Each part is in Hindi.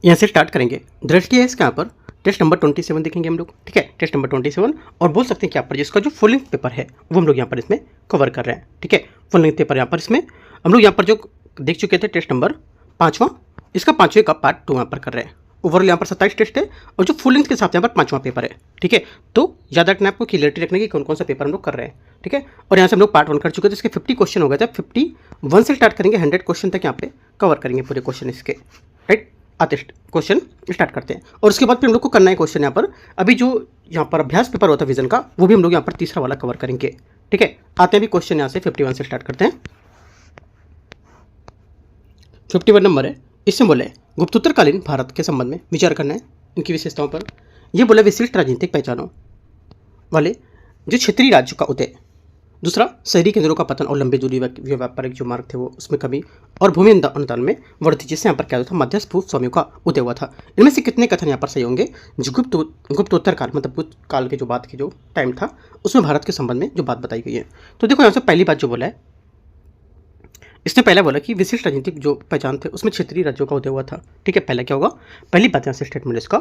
यहाँ से स्टार्ट करेंगे। दृष्टि है इसके यहाँ पर टेस्ट नंबर 27 देखेंगे हम लोग, ठीक है, टेस्ट नंबर 27। और बोल सकते हैं कि यहाँ पर जिसका जो फुल लेंथ पेपर है वो हम लोग यहाँ पर इसमें कवर कर रहे हैं, ठीक है। फुल लेंथ पेपर यहाँ पर इसमें हम लोग यहाँ पर जो देख चुके थे टेस्ट नंबर 5वां, इसका 5वें का पार्ट 2 यहाँ पर कर रहे हैं। ओवरऑल यहाँ पर 27 टेस्ट है और जो फुल लेंथ के हिसाब से यहाँ पर 5वां पेपर है, ठीक है। तो याद रखना आपको, क्लियरिटी रखने की कौन कौन सा पेपर हम लोग कर रहे हैं, ठीक है। और यहाँ से हम लोग पार्ट 1 कर चुके थे, इसके 50 क्वेश्चन हो गए थे। 51 से स्टार्ट करेंगे, 100 क्वेश्चन तक यहाँ पे कवर करेंगे पूरे क्वेश्चन इसके, राइट। आते क्वेश्चन स्टार्ट करते हैं और उसके बाद फिर हम लोग को करना है क्वेश्चन यहाँ पर। अभी जो यहाँ पर अभ्यास पेपर होता है विजन का, वो भी हम लोग यहाँ पर तीसरा वाला कवर करेंगे, ठीक है। आते हैं अभी क्वेश्चन यहाँ से 51 से स्टार्ट करते हैं। 51 नंबर है, इसमें बोले गुप्तोत्तरकालीन भारत के संबंध में विचार करना है, इनकी विशेषताओं पर। यह बोले विशिष्ट राजनीतिक पहचानों वाले जो क्षेत्रीय राज्यों का उदय, दूसरा शहरी केंद्रों का पतन और लंबी दूरी व्यापारिक जो मार्ग थे वो उसमें कमी, और भूमि अनुदान में वृद्धि, जिससे यहाँ पर क्या था मध्यस्थ भूस्वामियों का उदय हुआ था। इनमें से कितने कथन यहाँ पर सही होंगे? जो गुप्तोत्तर काल मतलब गुप्त काल के जो बात की जो टाइम था उसमें भारत के संबंध में जो बात बताई गई है। तो देखो यहाँ से पहली बात जो बोला है, इसने पहला बोला कि विशिष्ट राजनीतिक जो पहचान थे उसमें क्षेत्रीय राज्यों का उदय हुआ था, ठीक है। पहला क्या होगा? पहली बात यहाँ से स्टेटमेंट इसका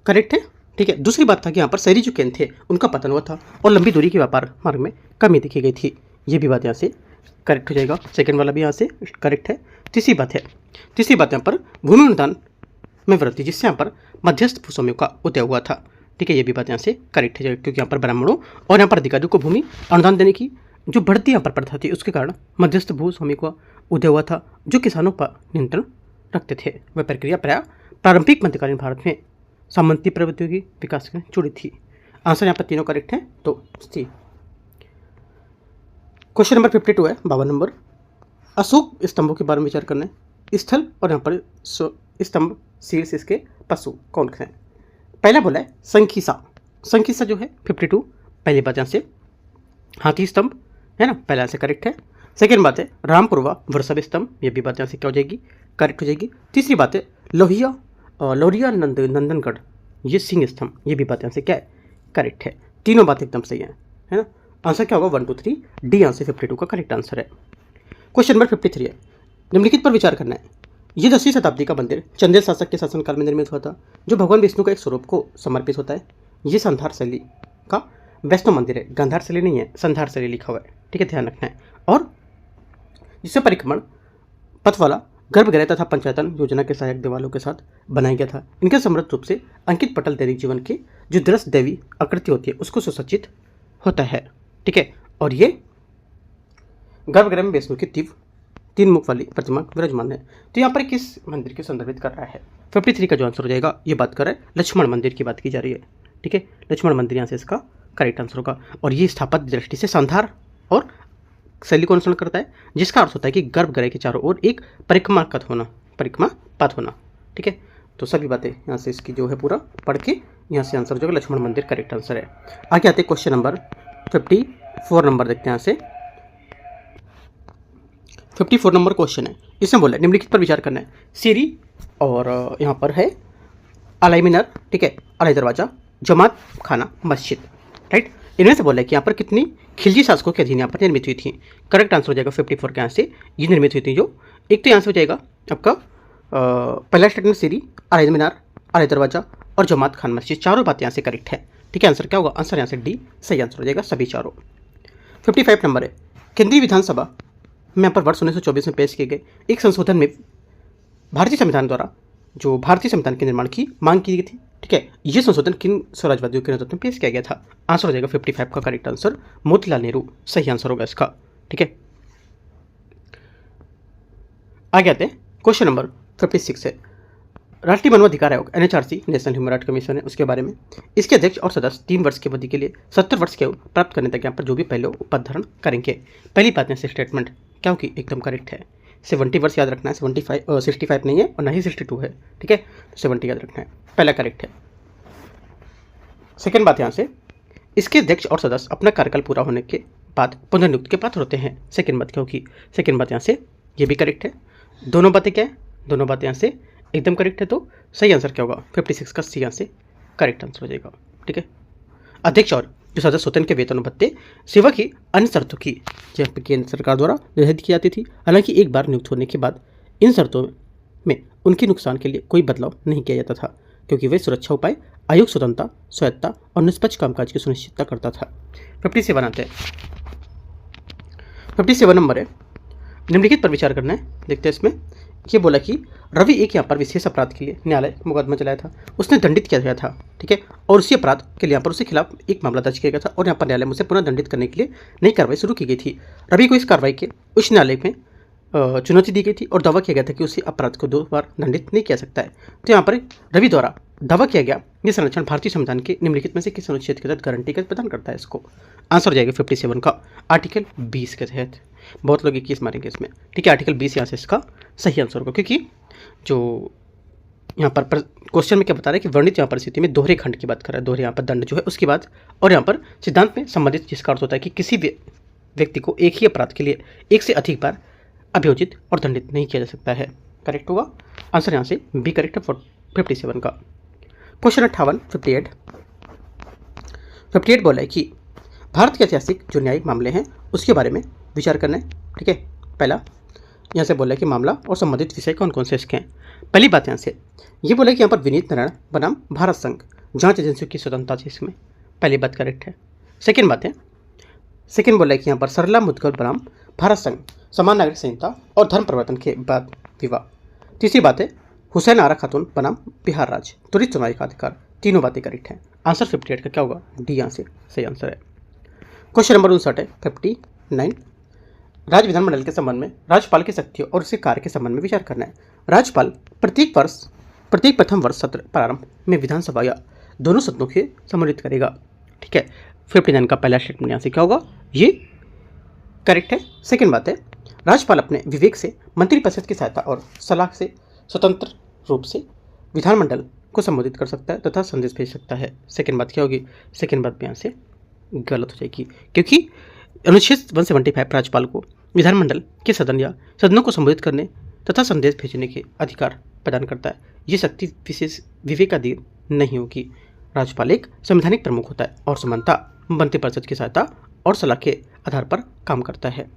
करेक्ट है, ठीक है। दूसरी बात था कि यहाँ पर शहरी जो केंद्र थे उनका पतन हुआ था और लंबी दूरी के व्यापार मार्ग में कमी देखी गई थी, ये भी बात यहाँ से करेक्ट हो जाएगा। सेकंड वाला भी यहाँ से करेक्ट है। तीसरी बात यहाँ पर भूमि अनुदान में वृद्धि, जिससे यहाँ पर मध्यस्थ भूस्वामियों का उदय हुआ था, ठीक है। ये भी बात यहाँ से करेक्ट है, क्योंकि यहाँ पर ब्राह्मणों और यहाँ पर अधिकारियों को भूमि अनुदान देने की जो बढ़ती यहाँ पर प्रथा थी उसके कारण मध्यस्थ भूस्वामी का उदय हुआ था, जो किसानों पर नियंत्रण रखते थे। वह प्रक्रिया प्राय प्रारंभिक मध्यकालीन भारत में सामंती प्रवृत्तियों की विकास से जुड़ी थी। आंसर यहाँ पर तीनों करेक्ट हैं, तो सी। क्वेश्चन नंबर 52 है, 52 नंबर। अशोक स्तंभों के बारे में विचार करना है। स्थल और यहाँ पर स्तंभ शीर्ष इसके पशु कौन हैं? पहला बोला है संखीसा। संखीसा जो है 52, पहली बात यहाँ से हाथी स्तंभ है ना, पहला से करेक्ट है। सेकेंड बात है रामपुरवा वृषभ स्तंभ, ये भी बात यहाँ से क्या हो जाएगी? करेक्ट हो जाएगी। तीसरी बात है लोहिया नंदनगढ़, ये सिंह स्तंभ, ये भी बात यहाँ से क्या है? करेक्ट है। तीनों बात एकदम सही है ना। आंसर क्या होगा? 1 2 3 डी यहाँ से 52 का करेक्ट आंसर है। क्वेश्चन नंबर 53 है, निम्नलिखित पर विचार करना है। ये 10वीं शताब्दी का मंदिर चंदेल शासक के शासनकाल में निर्मित हुआ था, जो भगवान विष्णु का एक स्वरूप को समर्पित होता है। ये संधार शैली का वैष्णव मंदिर है, गांधार शैली नहीं है, संधार शैली लिखा हुआ है, ठीक है, ध्यान रखना है। और जिससे परिक्रमण पथ वाला गर्भगृह तथा पंचायतन योजना के सहायक देवालों के साथ बनाया गया था। इनके समृद्ध रूप से अंकित पटल दैनिक जीवन की जो दृश्य दैवी आकृति होती है उसको सुसज्जित होता है, ठीक है। और ये गर्भगृह में विष्णु की 3 मुख वाली प्रतिमा विराजमान है। तो यहाँ पर किस मंदिर को संदर्भित कर रहा है? 53 का जो आंसर हो जाएगा, ये बात कर रहा है लक्ष्मण मंदिर की बात की जा रही है, ठीक है। लक्ष्मण मंदिर यहाँ से इसका करेक्ट आंसर होगा। और ये स्थापत्य दृष्टि से शानदार और शैली को अनुसरण करता है, जिसका अर्थ होता है कि गर्भगृह के चारों ओर एक परिक्रमा पथ होना, ठीक है। तो सभी बातें यहाँ से इसकी जो है पूरा पढ़ के यहाँ से आंसर जो है लक्ष्मण मंदिर करेक्ट आंसर है। आगे आते हैं क्वेश्चन नंबर 54 नंबर देखते हैं यहाँ से। 54 नंबर क्वेश्चन है, इसमें बोला है निम्नलिखित पर विचार करना है। सीरी और यहाँ पर है अलाई मीनार, ठीक है, अलाई दरवाजा, जमात खाना मस्जिद, राइट। इनमें से बोला है कि यहाँ पर कितनी खिलजी शासकों के अधीन यहाँ पर निर्मित हुई थी? करेक्ट आंसर हो जाएगा 54 के यहाँ से ये निर्मित हुई थी। जो एक तो यहाँ से हो जाएगा आपका पहला स्टेटमेंट सीरी, अलाई मीनार, अलाई दरवाजा और जमात खान मस्जिद, चारों बातें यहाँ से करेक्ट है, ठीक है। आंसर क्या होगा? आंसर यहाँ से डी सही आंसर हो जाएगा, सभी चारों। 55 नंबर है, केंद्रीय विधानसभा में यहाँ पर वर्ष 1924 में पेश किए गए एक संशोधन में भारतीय संविधान द्वारा जो भारतीय संविधान के निर्माण की मांग की गई थी, ठीक है। ये संशोधन किन स्वराजवादियों के नेतृत्व में पेश किया गया था? आंसर हो जाएगा 55 का करेक्ट आंसर मोतीलाल नेहरू, सही आंसर होगा इसका, ठीक है। आगे आते हैं क्वेश्चन नंबर 56 है, राष्ट्रीय मानवाधिकार आयोग NHRC national human right commission है, उसके बारे में। इसके अध्यक्ष और सदस्य 3 वर्ष की अवधि के लिए 70 वर्ष की आयु प्राप्त करने तक यहाँ पर जो भी पहले पद धारण करेंगे। पहली बात यहाँ से स्टेटमेंट क्या होगी? एकदम करेक्ट है। 70 वर्ष याद रखना है, 65 नहीं है और ना ही 62 है, ठीक है। 70 याद रखना है, पहला करेक्ट है। सेकेंड बात यहाँ से इसके अध्यक्ष और सदस्य अपना कार्यकाल पूरा होने के बाद पुनर्नियुक्ति के पात्र होते हैं। सेकेंड बात क्या होगी? सेकेंड बात यहाँ से ये भी करेक्ट है। दोनों बातें क्या है? दोनों बातें यहाँ से एकदम करेक्ट है, तो सही आंसर क्या होगा? 56 का सी यहाँ से करेक्ट आंसर हो जाएगा, ठीक है। अध्यक्ष और जो सदस्य होते हैं उनके वेतन भत्ते सेवा की अन्य शर्तों की केंद्र सरकार द्वारा निर्धारित की जाती थी। हालांकि एक बार नियुक्त होने के बाद इन शर्तों में उनके नुकसान के लिए कोई बदलाव नहीं किया जाता था, क्योंकि वे सुरक्षा उपाय, आयोग स्वतंत्रता, स्वायत्तता और निष्पक्ष कामकाज की सुनिश्चितता करता था। 57 आते हैं। 57 नंबर है, निम्नलिखित पर विचार करना है। देखते हैं इसमें। ये बोला कि रवि एक यहाँ पर विशेष अपराध के लिए न्यायालय मुकदमा चलाया था, उसने दंडित किया गया था, ठीक है, और उसी अपराध के लिए यहाँ पर उसके खिलाफ एक मामला दर्ज किया गया था और यहाँ पर न्यायालय में उसे पुनः दंडित करने के लिए नई कार्रवाई शुरू की गई थी। रवि को इस कार्रवाई के उच्च न्यायालय में चुनौती दी गई थी और दावा किया गया था कि उसी अपराध को 2 बार दंडित नहीं किया सकता है। तो यहाँ पर रवि द्वारा दावा किया गया ये संरक्षण भारतीय संविधान के निम्नलिखित में से किस अनुच्छेद के तहत गारंटी का प्रदान करता है? इसको आंसर हो जाएगा 57 का आर्टिकल 20 के तहत। बहुत लोग 21 मारेंगे इसमें, ठीक है। आर्टिकल 20 यहाँ से इसका सही आंसर होगा, क्योंकि जो यहाँ पर क्वेश्चन में क्या बता रहा है कि वर्णित यहाँ पर स्थिति में दोहरे खंड की बात कर रहा है, दोहरे यहाँ पर दंड जो है उसकी बात, और यहाँ पर सिद्धांत में संबंधित जिसका अर्थ होता है कि किसी भी व्यक्ति को एक ही अपराध के लिए एक से अधिक बार अभियोजित और दंडित नहीं किया जा सकता है। करेक्ट होगा आंसर यहाँ से बी करेक्ट है 57 का। क्वेश्चन 58 बोला है कि भारत के ऐतिहासिक जो न्यायिक मामले हैं उसके बारे में विचार करना है, ठीक है। पहला यहाँ से बोला है कि मामला और संबंधित विषय कौन कौन से इसके हैं। पहली बात यहाँ से ये बोला है कि यहाँ पर विनीत नारायण बनाम भारत संघ जांच एजेंसियों की स्वतंत्रता थी, इसमें पहली बात करेक्ट है। सेकेंड बात है, सेकेंड बोला है कि यहाँ पर सरला मुद्गल बनाम भारत संघ समान नागरिक संहिता और धर्म परिवर्तन के बाद विवाद। तीसरी बात है हुसैन आरा खातून बनाम बिहार राज्य त्वरित चुनावी का अधिकार। तीनों बातें करेक्ट हैं। आंसर 58 का क्या होगा? डी यहाँ से सही आंसर है। क्वेश्चन नंबर 59 है 59, राज्य विधानमंडल के संबंध में राज्यपाल की शक्तियों और उसके कार्य के संबंध में विचार करना है। राज्यपाल प्रत्येक प्रथम वर्ष सत्र प्रारंभ में विधानसभा या दोनों सदनों के सम्मिलित करेगा, ठीक है। 59 का पहला स्टेटमेंट यहाँ से क्या होगा? ये करेक्ट है। सेकेंड बात है राज्यपाल अपने विवेक से मंत्रिपरिषद की सहायता और सलाह से स्वतंत्र रूप से विधानमंडल को संबोधित कर सकता है तथा संदेश भेज सकता है। सेकेंड बात क्या होगी? सेकेंड बात भी यहाँ से गलत हो जाएगी, क्योंकि अनुच्छेद 175 राज्यपाल को विधानमंडल के सदन या सदनों को संबोधित करने तथा संदेश भेजने के अधिकार प्रदान करता है। ये शक्ति विशेष विवेकाधीन नहीं होगी। राज्यपाल एक संवैधानिक प्रमुख होता है और समानता मंत्रिपरिषद की सहायता और सलाह के आधार पर काम करता है,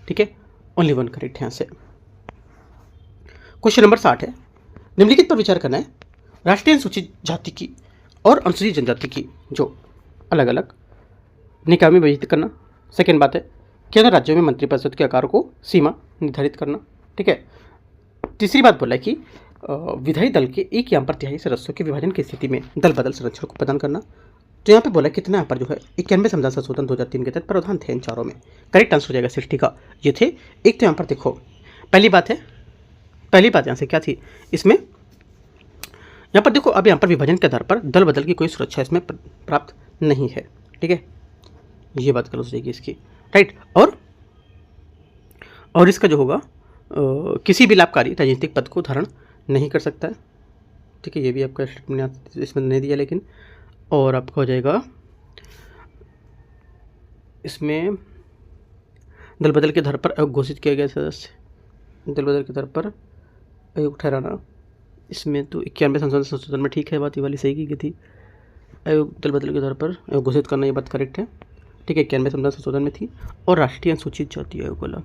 ठीक है। ओनली वन करेक्ट है यहाँ से। क्वेश्चन नंबर 60 है, निम्नलिखित पर विचार करना है। राष्ट्रीय अनुसूचित जाति की और अनुसूचित जनजाति की जो अलग अलग निकाय में विभाजित करना। सेकेंड बात है केंद्र राज्यों में मंत्रिपरिषद के आकार को सीमा निर्धारित करना, ठीक है। तीसरी बात बोला है कि विधायी दल के एक या तिहाई सदस्यों के विभाजन की स्थिति में दल बदल संरक्षण को प्रदान करना। तो यहाँ पे बोला कितना यहाँ पर जो है 91 संविधान संशोधन 2003 के तहत प्रावधान थे इन चारों में। करेक्ट आंसर हो जाएगा 60 का। ये थे एक तो यहाँ पर देखो पहली बात यहाँ से क्या थी इसमें, यहाँ पर देखो अब यहाँ पर विभाजन के आधार पर दल बदल की कोई सुरक्षा इसमें प्राप्त नहीं है, ठीक है। ये बात गलत हो जाएगी इसकी, राइट। और इसका जो होगा किसी भी लाभकारी राजनीतिक पद को धारण नहीं कर सकता है, ठीक है। ये भी आपका स्टेटमेंट इसमें नहीं दिया, लेकिन और आपका हो जाएगा इसमें दल बदल के आधार पर आयोग घोषित किया गया सदस्य, दल बदल के आधार पर आयोग ठहराना। इसमें तो 91 संशोधन में ठीक है, बात ये वाली सही की गई थी। आयोग दल बदल के आधार पर आयोग घोषित करना, ये बात करेक्ट है, ठीक है। 91 संशोधन में थी। और राष्ट्रीय अनुसूचित जाति आयोग वाला,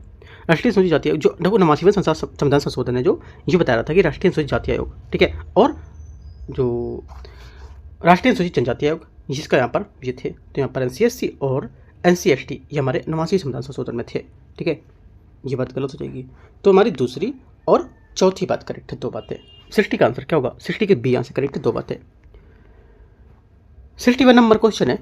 राष्ट्रीय अनुसूचित जाति आयोग जो देखो 89वें संविधान संशोधन है जो ये बता रहा था कि राष्ट्रीय अनुसूचित जाति आयोग, ठीक है। और जो राष्ट्रीय अनुसूचित जनजाति आयोग जिसका यहाँ पर ये थे, तो यहाँ पर NCSC और NCST ये हमारे 89वें संविधान संशोधन में थे, ठीक है। ये बात गलत हो जाएगी। तो हमारी दूसरी और चौथी बात करेक्ट है, 2 बातें। 60 का आंसर क्या होगा? 60 के बी आंसर करेक्ट है, 2 बातें। 61 नंबर क्वेश्चन है,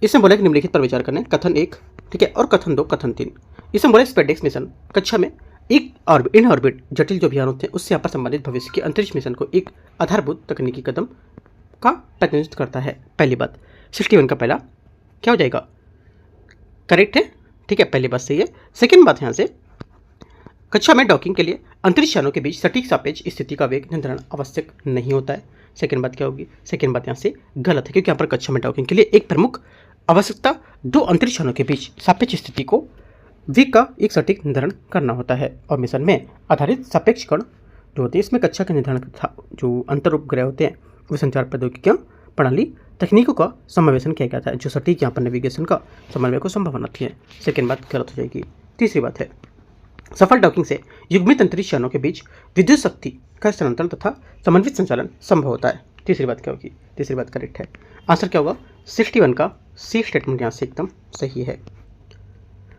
इसमें बोला कि निम्नलिखित पर विचार करना है। कथन 1, ठीक है, और कथन 2, कथन 3। इसमें बोला स्पेसडेक्स मिशन कक्षा में एक इन ऑर्बिट जटिल जो अभियान होते हैं उससे यहाँ पर संबंधित भविष्य के अंतरिक्ष मिशन को एक आधारभूत तकनीकी कदम का प्रतिनिधित्व करता है। पहली बात 61 का पहला क्या हो जाएगा? करेक्ट है, ठीक है, पहली बात सही है। सेकेंड बात यहाँ से कक्षा में डॉकिंग के लिए अंतरिक्ष यानों के बीच सटीक सापेक्ष स्थिति का वेग निर्धारण आवश्यक नहीं होता है। सेकेंड बात क्या होगी? सेकेंड बात यहाँ से गलत है, क्योंकि यहाँ पर कक्षा में डॉकिंग के लिए एक प्रमुख आवश्यकता 2 अंतरिक्ष यानों के बीच सापेक्ष स्थिति को वेग का एक सटीक निर्धारण करना होता है। और मिशन में आधारित सापेक्ष कण जो होते हैं इसमें कक्षा के निर्धारण जो अंतर उपग्रह होते हैं वो संचार प्रौद्योगिकियां प्रणाली तकनीकों का समावेशन किया गया था जो सटीक यहाँ पर नेविगेशन का समन्वय को संभव बनाती है। सेकेंड बात गलत हो जाएगी। तीसरी बात है सफल डॉकिंग से युग्मित अंतरिक्ष यानों के बीच विद्युत शक्ति का स्थानांतरण तथा समन्वित संचालन संभव होता है। तीसरी बात क्या होगी? तीसरी बात करेक्ट है। आंसर क्या होगा? 61 का सी स्टेटमेंट यहाँ से एकदम सही है।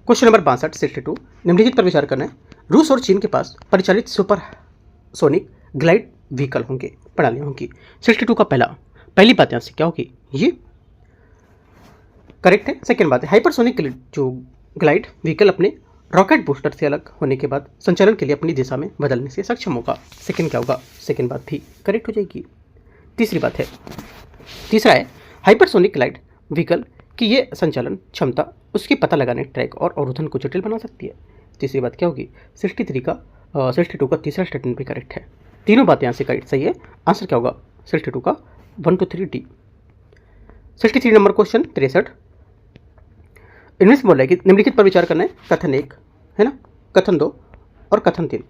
क्वेश्चन नंबर 62 62 निम्नलिखित पर विचार करना है। रूस और चीन के पास परिचालित सुपरसोनिक ग्लाइड व्हीकल होंगे, प्रणालियाँ होंगी। 62 का पहली बात यहाँ से क्या होगी? ये करेक्ट है। सेकेंड बात है हाइपरसोनिक जो ग्लाइड व्हीकल अपने रॉकेट बूस्टर से अलग होने के बाद संचालन के लिए अपनी दिशा में बदलने से सक्षम होगा। सेकेंड क्या होगा? सेकेंड बात भी करेक्ट हो जाएगी। तीसरी बात है, तीसरा है हाइपरसोनिक ग्लाइड व्हीकल की ये संचालन क्षमता उसकी पता लगाने, ट्रैक और अवरोधन को जटिल बना सकती है। तीसरी बात क्या होगी? 62 का तीसरा स्टेटमेंट भी करेक्ट है। तीनों बातें यहाँ से करेक्ट सही है। आंसर क्या होगा? 62 का 1 2 3 डी। 63 नंबर क्वेश्चन 63 इनमें से बोल रहा है कि निम्नलिखित पर विचार करना है। कथन 1 है ना, कथन 2 और कथन 3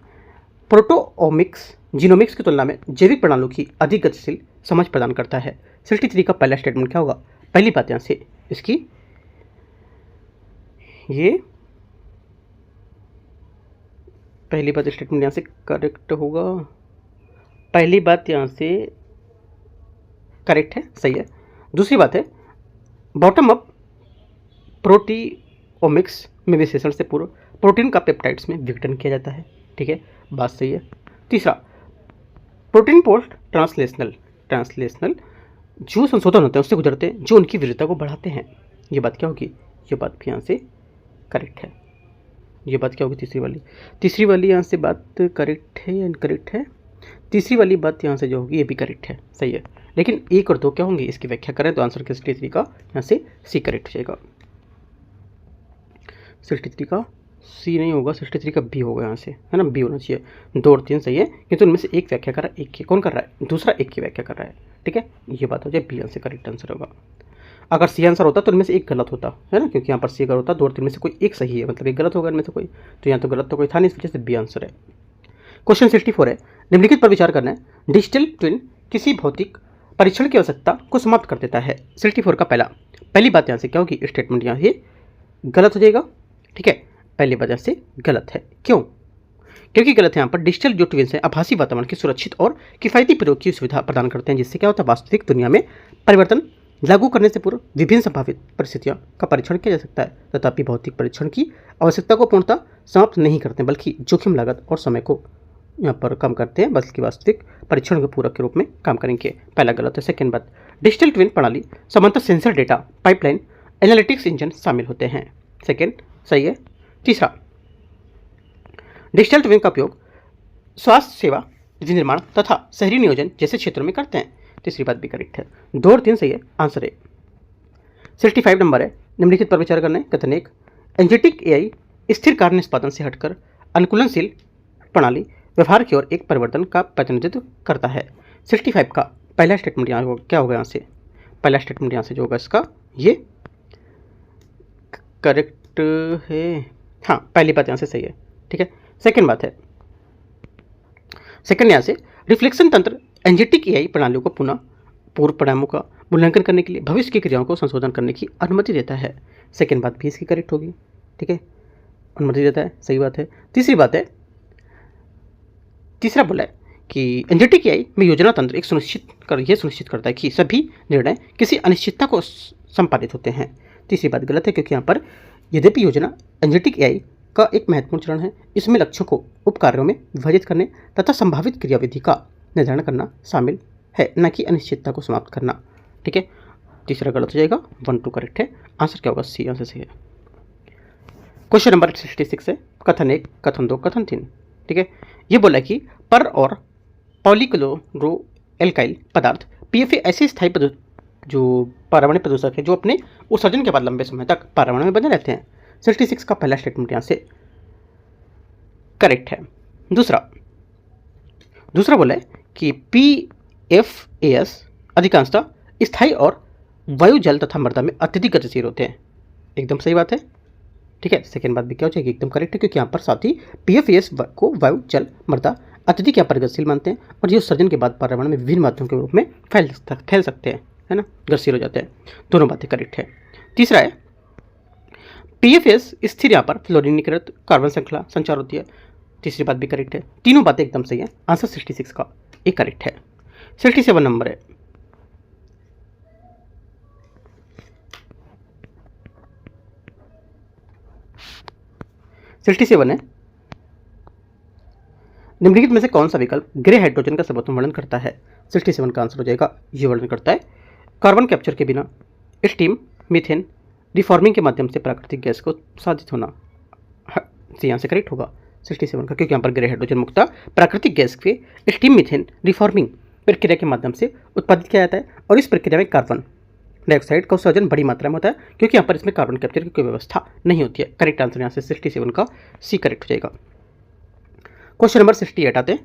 प्रोटोओमिक्स जीनोमिक्स की तुलना में जैविक प्रणालियों की अधिक गतिशील समझ प्रदान करता है। 63 का पहला स्टेटमेंट क्या होगा? पहली बात यहाँ से इसकी ये पहली बात स्टेटमेंट यहाँ से करेक्ट होगा। पहली बात यहाँ से करेक्ट है, सही है। दूसरी बात है बॉटम अप प्रोटीओमिक्स में विश्लेषण से पूर्व प्रोटीन का पेप्टाइड्स में विघटन किया जाता है। ठीक है, बात सही है। तीसरा प्रोटीन पोस्ट ट्रांसलेशनल जो संशोधन होते हैं उससे गुजरते हैं जो उनकी विविधता को बढ़ाते हैं। ये बात क्या होगी? ये बात भी यहाँ से करेक्ट है। ये बात क्या होगी? तीसरी वाली यहाँ से बात करेक्ट है या इनकरेक्ट है? तीसरी वाली बात यहाँ से जो होगी ये भी करेक्ट है, सही है। लेकिन 1 और 2 क्या होंगे इसकी व्याख्या करें तो आंसर 63 का यहाँ से सी करेक्ट हो जाएगा। 63 का सी नहीं होगा, 63 का बी होगा यहाँ से, है ना, बी होना चाहिए। 2 और 3 सही है, किंतु उनमें से एक व्याख्या कर रहा है, एक की कौन कर रहा है? दूसरा एक की व्याख्या कर रहा है। ठीक है, ये बात हो जाए, बी आंसर करेक्ट आंसर होगा। अगर सी आंसर होता तो इनमें से एक गलत होता, है ना, क्योंकि यहाँ पर सी अगर होता 2 और 3 में से कोई एक सही है, मतलब एक गलत होगा इनमें से कोई, तो यहाँ तो गलत तो कोई था नहीं, इस वजह से बी आंसर है। क्वेश्चन 64 है निम्नलिखित पर विचार करना है। डिजिटल ट्विन किसी भौतिक परीक्षण की आवश्यकता को समाप्त कर देता है। 64 का पहली बात यहाँ से क्या होगी? स्टेटमेंट यहाँ से गलत हो जाएगा। ठीक है, पहली बात यहाँ से गलत है। क्यों? क्योंकि गलत है यहाँ पर डिजिटल जो ट्विन्स हैं आभासी वातावरण की सुरक्षित और किफायती प्रयोग की सुविधा प्रदान करते हैं, जिससे क्या होता है वास्तविक दुनिया में परिवर्तन लागू करने से पूर्व विभिन्न संभावित परिस्थितियों का परीक्षण किया जा सकता है। तथापि भौतिक परीक्षण की आवश्यकता को पूर्णतः समाप्त नहीं करते, बल्कि जोखिम लागत और समय को यहाँ पर कम करते हैं, बल्कि वास्तविक परीक्षण के पूरक के रूप में काम करेंगे। पहला गलत है। सेकेंड बात, डिजिटल ट्विन प्रणाली समांतर sensor data pipeline analytics engine शामिल होते हैं। सेकेंड सही है। तीसरा, डिजिटल ट्विन का उपयोग स्वास्थ्य सेवा विनिर्माण तथा शहरी नियोजन जैसे क्षेत्रों में करते हैं। तीसरी बात भी करेक्ट है। 2 और 3 सही है, आंसर है। 65 नंबर है निम्नलिखित पर विचार करना है। कथन 1 एंजेटिक एआई स्थिर कार्य निष्पादन से हटकर अनुकूलनशील प्रणाली व्यवहार की ओर एक परिवर्तन का प्रतिनिधित्व करता है। 65 का पहला स्टेटमेंट यहाँ क्या होगा? यहाँ से पहला स्टेटमेंट यहाँ से जो होगा इसका ये करेक्ट है। हाँ, पहली बात यहाँ से सही है। ठीक है, सेकंड बात है, सेकंड यहाँ से रिफ्लेक्शन तंत्र एंजेटिक एआई प्रणालियों को पुनः पूर्व परिणामों का मूल्यांकन करने के लिए भविष्य की क्रियाओं को संशोधन करने की अनुमति देता है। सेकंड बात भी इसकी करेक्ट होगी। ठीक है, अनुमति देता है, सही बात है। तीसरी बात है, तीसरा बोला है कि एंजेटिक एआई में योजना तंत्र यह सुनिश्चित करता है कि सभी निर्णय किसी अनिश्चितता को संपादित होते हैं। तीसरी बात गलत है, क्योंकि यहाँ पर यद्यपि योजना एंजेटिक एआई का एक महत्वपूर्ण चरण है, इसमें लक्ष्यों को उपकार्यों में विभाजित करने तथा संभावित क्रियाविधि का निर्धारण करना शामिल है, न कि अनिश्चितता को समाप्त करना। ठीक है, तीसरा गलत हो जाएगा। 1 2 करेक्ट है। आंसर क्या होगा? सी आंसर सही है। क्वेश्चन नंबर 66 है कथन 1 कथन 2 कथन 3। ठीक है, ये बोला कि पर और पॉलीक्लोरोएल्काइल पदार्थ पीएफए ऐसे स्थायी जो पारमाणु प्रदूषक है जो अपने उत्सर्जन के बाद लंबे समय तक पर्यावरण में बने रहते हैं। 66 का पहला स्टेटमेंट यहाँ से करेक्ट है। दूसरा बोला है कि PFAS अधिकांशतः स्थायी और वायु जल तथा मृदा में अत्यधिक गतिशील होते हैं। एकदम सही बात है। ठीक है, सेकेंड बात भी क्या हो जाएगी? एकदम करेक्ट है, क्योंकि यहाँ पर साथ ही PFAS को वायु जल मृदा अत्यधिक यहाँ पर गतिशील मानते हैं और ये उत्सर्जन के बाद पर्यावरण में विभिन्न माध्यमों के रूप में फैल सकते हैं, है ना, गतिशील हो जाते हैं। दोनों बातें करेक्ट है। तीसरा है PFAS स्थिर यहाँ पर फ्लोरीनीकृत कार्बन श्रृंखला संचार होती है। तीसरी बात भी करेक्ट है। तीनों बातें एकदम सही है। आंसर 66 का एक करेक्ट है। 67 नंबर है। निम्नलिखित में से कौन सा विकल्प ग्रे हाइड्रोजन का सर्वोत्तम वर्णन करता है? 67 का आंसर हो जाएगा, ये वर्णन करता है कार्बन कैप्चर के बिना स्टीम, मीथेन, रिफॉर्मिंग के माध्यम से प्राकृतिक गैस को साधित होना। यहाँ से करेक्ट होगा 67 का, क्योंकि यहाँ पर ग्रे हाइड्रोजन मुक्ता प्राकृतिक गैस के स्टीम, मीथेन, रिफॉर्मिंग प्रक्रिया के माध्यम से उत्पादित किया जाता है और इस प्रक्रिया में कार्बन डाइऑक्साइड का उत्सर्जन बड़ी मात्रा में होता है, क्योंकि यहाँ पर इसमें कार्बन कैप्चर की कोई व्यवस्था नहीं होती है। करेक्ट आंसर यहाँ से 67 का सी करेक्ट हो जाएगा। क्वेश्चन नंबर 68 आते हैं।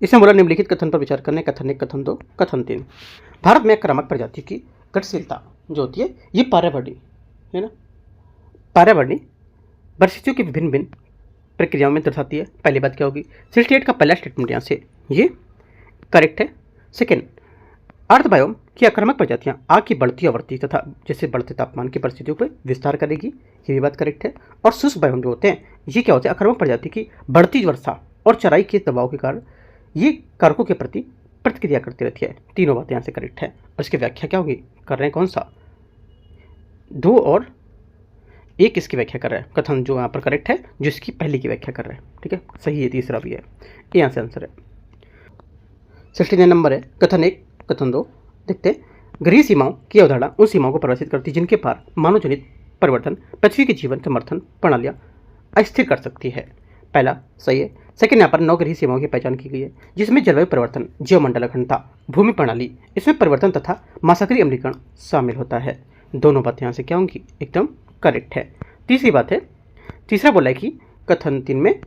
इसमें बोला निम्नलिखित कथन पर विचार करने, कथन 1, कथन 2, कथन 3। भारत में आक्रामक प्रजाति की गतिशीलता जो होती है ये पर्यावरणीय है ना, पर्यावरणीय परिस्थितियों की विभिन्न भिन्न प्रक्रियाओं में दर्शाती है। पहली बात क्या होगी? 68 का पहला स्टेटमेंट यहाँ से ये करेक्ट है। सेकेंड, अर्ध बायोम की आक्रामक प्रजातियां आग की बढ़ती आवृत्ति तथा जैसे बढ़ते तापमान की परिस्थितियों पर विस्तार करेगी, ये भी बात करेक्ट है। और शुष्क बायोम जो होते हैं ये क्या होते हैं? आक्रामक प्रजाति की बढ़ती वर्षा और चराई के दबाव के कारण ये कारकों के प्रति प्रतिक्रिया करती रहती है। तीनों बातें यहाँ से करेक्ट है। और इसकी व्याख्या क्या होगी? कर रहे हैं कौन सा? 2 और 1 इसकी व्याख्या कर रहा है। कथन जो यहाँ पर करेक्ट है, जो इसकी पहली की व्याख्या कर रहा है, ठीक है, सही है। तीसरा भी है, ये यहाँ से आंसर है। 69 नंबर है। कथन 1, कथन 2 देखते हैं। गृह सीमाओं की अवधारणा उन सीमाओं को परिभाषित करती है जिनके पार मानव जनित परिवर्तन पृथ्वी के जीवन समर्थन प्रणालियाँ अस्थिर कर सकती है। पहला सही है। सेकंड, यहाँ पर 9 गृह सीमाओं की पहचान की गई है जिसमें जलवायु परिवर्तन, जीवमंडल अखंडता, भूमि प्रणाली, इसमें परिवर्तन तथा महासागरीय अम्लीकरण शामिल होता है। दोनों बातें यहाँ से क्या होंगी? एकदम करेक्ट है। तीसरी बात है, तीसरा बोला है कि कथन 3 में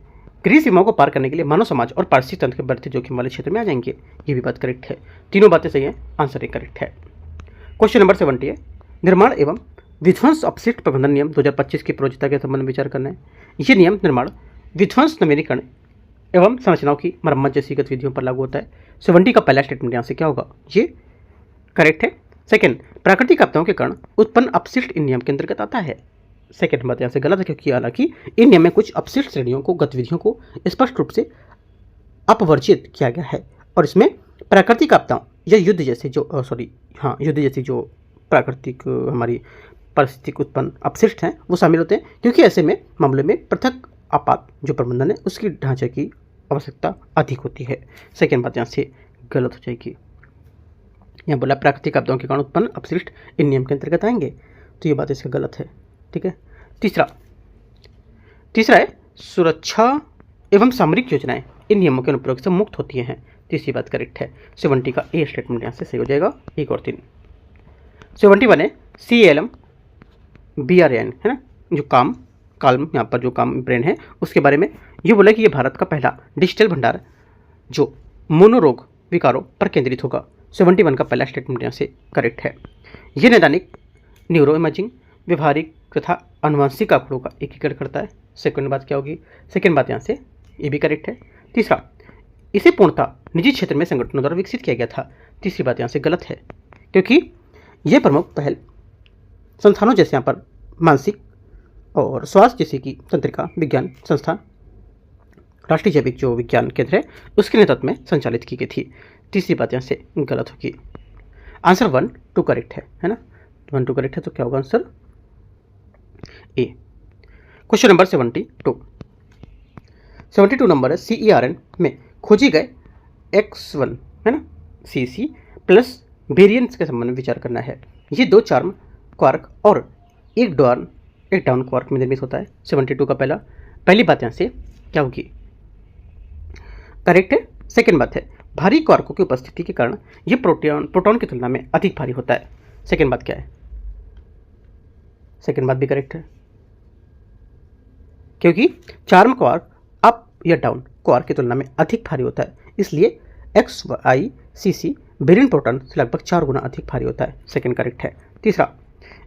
गृह सीमाओं को पार करने के लिए मानव समाज और पारिस्थितिक तंत्र के बढ़ते जोखिम वाले क्षेत्र में आ जाएंगे, ये भी बात करेक्ट है। तीनों बातें सही है, आंसर एक करेक्ट है। क्वेश्चन नंबर 70 है। निर्माण एवं विध्वंस अपशिष्ट प्रबंधन नियम 2025 की प्रयोज्यता के संबंध में विचार करना है। ये नियम निर्माण, विध्वंस, नवीनीकरण एवं संरचनाओं की मरम्मत जैसी गतिविधियों पर लागू होता है। 70 का पहला स्टेटमेंट यहाँ से क्या होगा? ये करेक्ट है। सेकंड, प्राकृतिक आपदाओं के कारण उत्पन्न अपशिष्ट इन नियम के अंतर्गत आता है। सेकंड बात यहाँ से गलत है, क्योंकि हालांकि इन नियम में कुछ अपशिष्ट श्रेणियों को, गतिविधियों को स्पष्ट रूप से अपवर्जित किया गया है और इसमें प्राकृतिक आपदाओं या युद्ध जैसे जो प्राकृतिक हमारी परिस्थितिक उत्पन्न अपशिष्ट हैं वो शामिल होते हैं, क्योंकि ऐसे में मामले में पृथक आपात जो प्रबंधन है उसकी ढांचे की आवश्यकता अधिक होती है। सेकेंड बात यहाँ से गलत हो जाएगी। यहाँ बोला प्राकृतिक आपदाओं के कारण उत्पन्न अपशिष्ट इन नियम के अंतर्गत आएंगे, तो ये बात इसका गलत है, ठीक है। तीसरा है सुरक्षा एवं सामरिक योजनाएं इन नियमों के अनुप्रयोग से मुक्त होती हैं। तीसरी बात करेक्ट है। 70 का ए स्टेटमेंट यहाँ से सही हो जाएगा, 1 और 3। 71 है CALM BRAN है ना, जो काल्म यहाँ पर जो काम ब्रेन है उसके बारे में ये बोला कि ये भारत का पहला डिजिटल भंडार जो मोनोरोग विकारों पर केंद्रित होगा। 71 का पहला स्टेटमेंट यहाँ से करेक्ट है। ये नैदानिक, न्यूरो इमेजिंग, व्यवहारिक तथा आनुवंशिक आंकड़ों का एकीकरण करता है। सेकंड बात क्या होगी? सेकंड बात यहाँ से ये भी करेक्ट है। तीसरा, इसे पूर्णतः निजी क्षेत्र में संगठनों द्वारा विकसित किया गया था। तीसरी बात यहाँ से गलत है, क्योंकि यह प्रमुख पहल संस्थानों जैसे यहाँ पर मानसिक और स्वास्थ्य जैसे कि तंत्रिका विज्ञान संस्थान, राष्ट्रीय जैविक जो विज्ञान केंद्र है उसके नेतृत्व में संचालित की गई थी। तीसरी बात यहाँ से गलत होगी। आंसर 1, 2 करेक्ट है ना, 1, 2 करेक्ट है, तो क्या होगा आंसर? ए। क्वेश्चन नंबर 72 नंबर है। CERN में खोजी गए X1 है ना CC प्लस वेरिएंट्स के संबंध में विचार करना है। ये 2 चार्म क्वार्क और एक डाउन क्वार्क में निर्मित होता है। 72 का पहली बात यहाँ से क्या होगी? करेक्ट है। सेकेंड बात है भारी क्वार्कों की उपस्थिति के कारण ये प्रोटॉन की तुलना में अधिक भारी होता है। सेकेंड बात क्या है? सेकेंड बात भी करेक्ट है, क्योंकि चार्म क्वार्क अप या डाउन क्वार्क की तुलना में अधिक भारी होता है, इसलिए XYCC वेरिएंट प्रोटॉन से लगभग 4 गुना अधिक भारी होता है। सेकेंड करेक्ट है। तीसरा,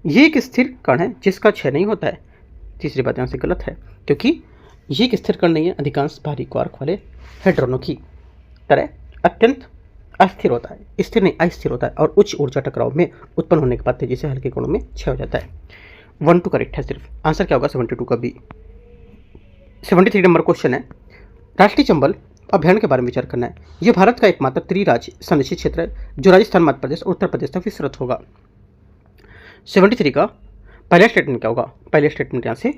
ये एक स्थिर कण है जिसका क्षय नहीं होता है। तीसरी बात यहाँ से गलत है, क्योंकि ये एक स्थिर कण नहीं है, अधिकांश भारी क्वार्क वाले हेड्रोनों की तरह अत्यंत अस्थिर होता है, स्थिर नहीं अस्थिर होता है और उच्च ऊर्जा टकराव में उत्पन्न होने के बाद तेजी से हल्के कणों में क्षय हो जाता है। 1, 2 करेक्ट है सिर्फ। आंसर क्या होगा? 72 का बी। 73 नंबर क्वेश्चन है, राष्ट्रीय चंबल अभ्यारण्य के बारे में विचार करना है। यह भारत का एकमात्र त्रिराज्य संरक्षित क्षेत्र है जो राजस्थान, मध्य प्रदेश और उत्तर प्रदेश तक विस्तृत होगा। 73 का पहला स्टेटमेंट क्या होगा? पहले स्टेटमेंट यहाँ से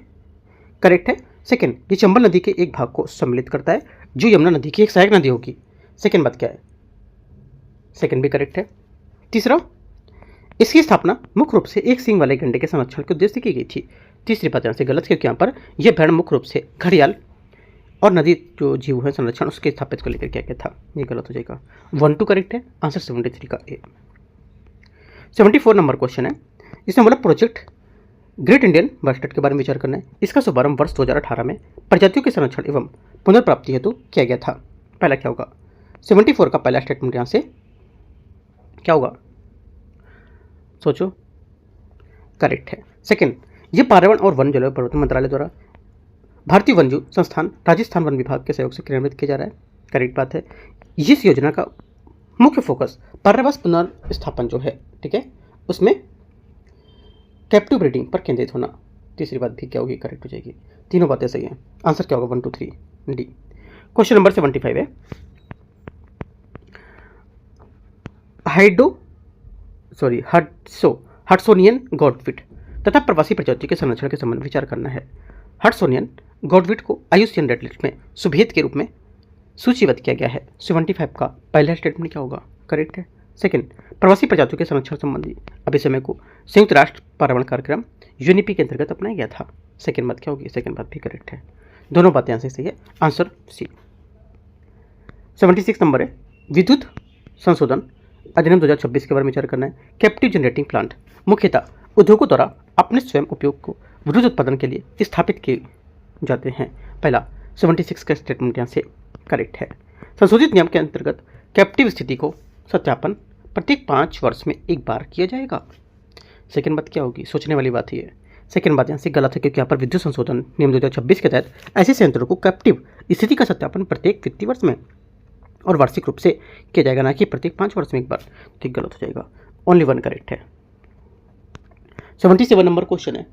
करेक्ट है। सेकंड, ये चंबल नदी के एक भाग को सम्मिलित करता है जो यमुना नदी की एक सहायक नदी होगी। सेकंड बात क्या है? सेकंड भी करेक्ट है। तीसरा, इसकी स्थापना मुख्य रूप से एक सींग वाले गंडे के संरक्षण के उद्देश्य से की गई थी। तीसरी बात यहाँ से गलत, क्योंकि यहाँ पर यह अभ्यारण्य मुख्य रूप से घड़ियाल और नदी जो जीव है संरक्षण उसके स्थापित को लेकर क्या क्या था, ये गलत हो जाएगा। 1 2 करेक्ट है, आंसर 73 का ए। 74 नंबर क्वेश्चन है, इसमें बोला प्रोजेक्ट ग्रेट इंडियन बस्टर्ड के बारे में विचार करना है। इसका शुभारंभ वर्ष 2018 में प्रजातियों के संरक्षण एवं पुनर्प्राप्ति हेतु किया गया था। पहला क्या होगा? 74 का पहला स्टेटमेंट यहाँ से क्या होगा? सोचो, करेक्ट है। सेकंड, ये पर्यावरण और वन जलवायु परिवर्तन मंत्रालय द्वारा भारतीय वन्यजीव संस्थान राजस्थान वन विभाग के सहयोग से क्रियान्वित किया जा रहा है। करेक्ट बात है। इस योजना का मुख्य फोकस पर्यावरण पुनर्स्थापन जो है, ठीक है, उसमें कैप्टिव ब्रीडिंग पर केंद्रित होना। तीसरी बात भी क्या होगी? करेक्ट हो जाएगी। तीनों बातें सही हैं। आंसर क्या होगा? 1 2 3 डी। क्वेश्चन नंबर 75 है, हड्सोनियन गॉडविट तथा प्रवासी प्रजातियों के संरक्षण के संबंध में विचार करना है। हड्सोनियन गॉडविट को आईयूसीएन रेड लिस्ट में सुभेद के रूप में सूचीबद्ध किया गया है। 75 का पहला स्टेटमेंट क्या होगा? करेक्ट है। सेकंड, प्रवासी प्रजातियों के संरक्षण संबंधी अभिसमय को संयुक्त राष्ट्र पर्यावरण कार्यक्रम यूएनईपी के अंतर्गत अपनाया गया था। सेकंड बात क्या होगी? सेकंड बात भी करेक्ट है। दोनों बातें यहाँ से सही है, आंसर सी। 76 नंबर है, विद्युत संशोधन अधिनियम 2026 के बारे में विचार करना है। कैप्टिव जनरेटिंग प्लांट मुख्यतः उद्योगों द्वारा अपने स्वयं उपयोग को विद्युत उत्पादन के लिए स्थापित किए जाते हैं। पहला 76 का स्टेटमेंट यहाँ से करेक्ट है। संशोधित नियम के अंतर्गत कैप्टिव स्थिति को सत्यापन प्रत्येक 5 वर्ष में एक बार किया जाएगा। सेकंड बात क्या होगी? सोचने वाली बात ही है। सेकंड बात यहाँ से गलत है, क्योंकि यहाँ पर विद्युत संशोधन नियम 2026 के तहत ऐसे संयंत्रों को कैप्टिव स्थिति का सत्यापन प्रत्येक वित्तीय वर्ष में और वार्षिक रूप से किया जाएगा, ना कि प्रत्येक 5 वर्ष में एक बार। ठीक, गलत हो जाएगा। ओनली 1 करेक्ट है। 77 नंबर क्वेश्चन है,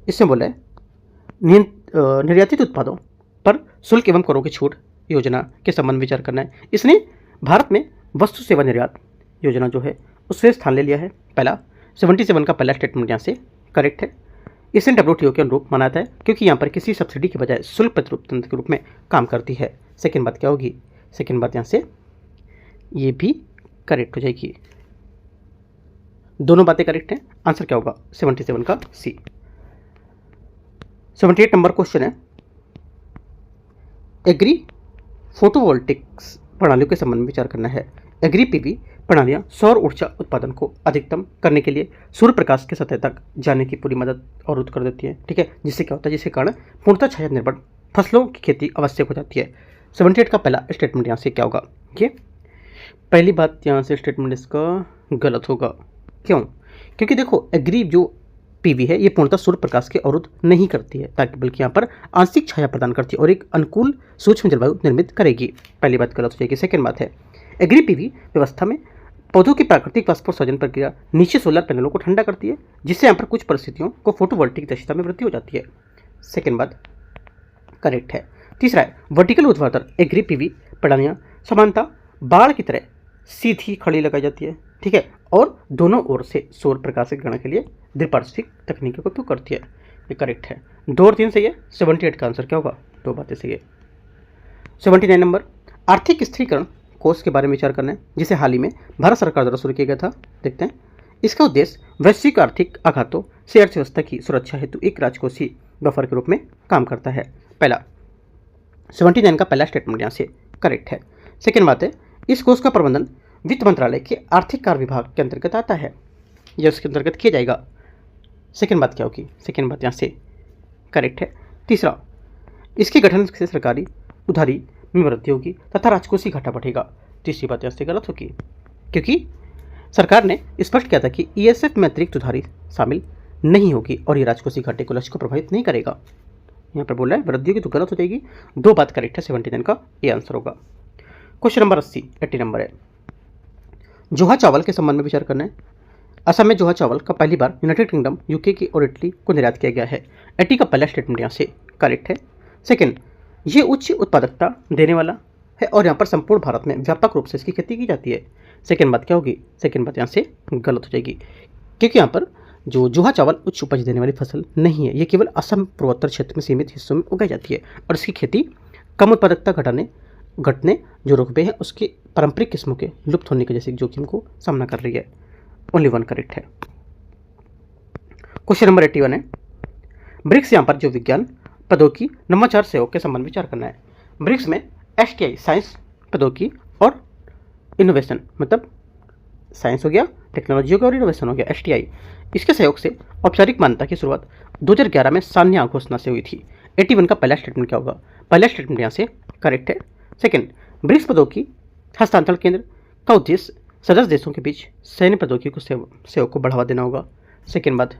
इसमें बोला है निर्यातित उत्पादों पर शुल्क एवं करों की छूट योजना के संबंध में विचार करना है। इसने भारत में वस्तु सेवा निर्यात योजना जो है उससे स्थान ले लिया है। पहला 77 का पहला स्टेटमेंट यहाँ से करेक्ट है। इसने डब्ल्यूटीओ के अनुरूप माना था, क्योंकि यहाँ पर किसी सब्सिडी के बजाय शुल्क प्रतिरूप तंत्र के रूप में काम करती है। सेकंड बात क्या होगी? सेकंड बात यहाँ से ये भी करेक्ट हो जाएगी। दोनों बातें करेक्ट हैं। आंसर क्या होगा? 77 का सी। 78 नंबर क्वेश्चन है, एग्री फोटोवोल्टिक्स प्रणालियों के संबंध में विचार करना है। एग्री पीवी प्रणालियां सौर ऊर्जा उत्पादन को अधिकतम करने के लिए सूर्य प्रकाश के सतह तक जाने की पूरी मदद अवरुद्ध कर देती है। ठीक है, जिससे क्या होता है? जिसके कारण पूर्णतः छाया निर्भर फसलों की खेती आवश्यक हो जाती है। 78 का पहला स्टेटमेंट यहाँ से क्या होगा? ये पहली बात यहाँ से स्टेटमेंट इसका गलत होगा। क्यों? क्योंकि देखो, एग्री जो पीवी है ये पूर्णतः सूर्य प्रकाश के अवरुद्ध नहीं करती है, ताकि बल्कि यहाँ पर आंशिक छाया प्रदान करती है और एक अनुकूल सूक्ष्म जलवायु निर्मित करेगी। पहली बात गलत हो जाएगी। सेकंड बात है, एग्री पीवी व्यवस्था में पौधों की प्राकृतिक वाष्पोत्सर्जन प्रक्रिया नीचे सोलर पैनलों को ठंडा करती है, जिससे यहाँ पर कुछ परिस्थितियों को फोटोवोल्टिक दक्षता में वृद्धि हो जाती है। सेकंड बात करेक्ट है। तीसरा है, वर्टिकल ऊर्ध्वाधर एग्री पीवी प्रणालियाँ समानता बाढ़ की तरह सीधी खड़ी लगाई जाती है। ठीक है, और दोनों ओर से सौर प्रकाश के ग्रहण के लिए द्विपार्श्विक तकनीकों का उपयोग करती है। ये करेक्ट है। 2 और 3 सही है। 78 का आंसर क्या होगा? 2 बातें सही है। 79 नंबर, आर्थिक स्थिरीकरण कोष के बारे में विचार करना है, जिसे हाल ही में भारत सरकार द्वारा शुरू किया गया था। देखते हैं। इसका उद्देश्य वैश्विक आर्थिक आघातों से अर्थव्यवस्था की सुरक्षा हेतु एक राजकोषीय बफर के रूप में काम करता है। पहला 79 का पहला स्टेटमेंट यहाँ से करेक्ट है। सेकेंड बात है, इस कोष का प्रबंधन वित्त मंत्रालय के आर्थिक कार्य विभाग के अंतर्गत आता है, यह उसके अंतर्गत किया जाएगा। सेकेंड बात क्या होगी? सेकेंड बात यहाँ से करेक्ट है। तीसरा, इसके गठन से सरकारी उधारी में वृद्धि होगी तथा राजकोषीय घाटा बढ़ेगा। तीसरी बात यहाँ से गलत होगी, क्योंकि सरकार ने स्पष्ट किया था कि ईएसएफ में अतिरिक्त उधारी शामिल नहीं होगी और ये राजकोषीय घाटे को लक्ष्य को प्रभावित नहीं करेगा। यहाँ पर बोल रहा है वृद्धि होगी, तो गलत हो जाएगी। 2 बात करेक्ट है। 79 का ये आंसर होगा। क्वेश्चन नंबर 80 नंबर है, जोहा चावल के संबंध में विचार करना है। असम में जोहा चावल का पहली बार यूनाइटेड किंगडम, यूके की और इटली को निर्यात किया गया है। 80 का पहला स्टेटमेंट यहाँ से करेक्ट है। सेकेंड, ये उच्च उत्पादकता देने वाला है और यहाँ पर संपूर्ण भारत में व्यापक रूप से इसकी खेती की जाती है। सेकेंड बात क्या होगी? सेकेंड बात यहाँ से गलत हो जाएगी, क्योंकि यहाँ पर जो जुहा चावल उच्च उपज देने वाली फसल नहीं है। ये केवल असम पूर्वोत्तर क्षेत्र में सीमित हिस्सों में उगाई जाती है और इसकी खेती कम उत्पादकता घटने जो रुकबे हैं उसकी पारंपरिक किस्मों के लुप्त होने के जैसे जोखिम को सामना कर रही है। ओनली वन करेक्ट है। क्वेश्चन नंबर 81 है, ब्रिक्स यहाँ पर जो विज्ञान प्रौद्योगिकी नवाचार सहयोग के संबंध में विचार करना है। ब्रिक्स में STI साइंस प्रौद्योगिकी और इनोवेशन, मतलब साइंस हो गया, टेक्नोलॉजी हो गया और इनोवेशन हो गया, STI, इसके सहयोग से औपचारिक मान्यता की शुरुआत 2011 में सान्या घोषणा से हुई थी। 81 का पहला स्टेटमेंट क्या होगा? पहला स्टेटमेंट यहाँ से करेक्ट है। सेकेंड, ब्रिक्स प्रौद्योगिकी हस्तांतरण केंद्र का उद्देश्य सदस्य देशों के बीच सैन्य प्रौद्योगिकी को सहयोग को बढ़ावा देना होगा। सेकेंड बात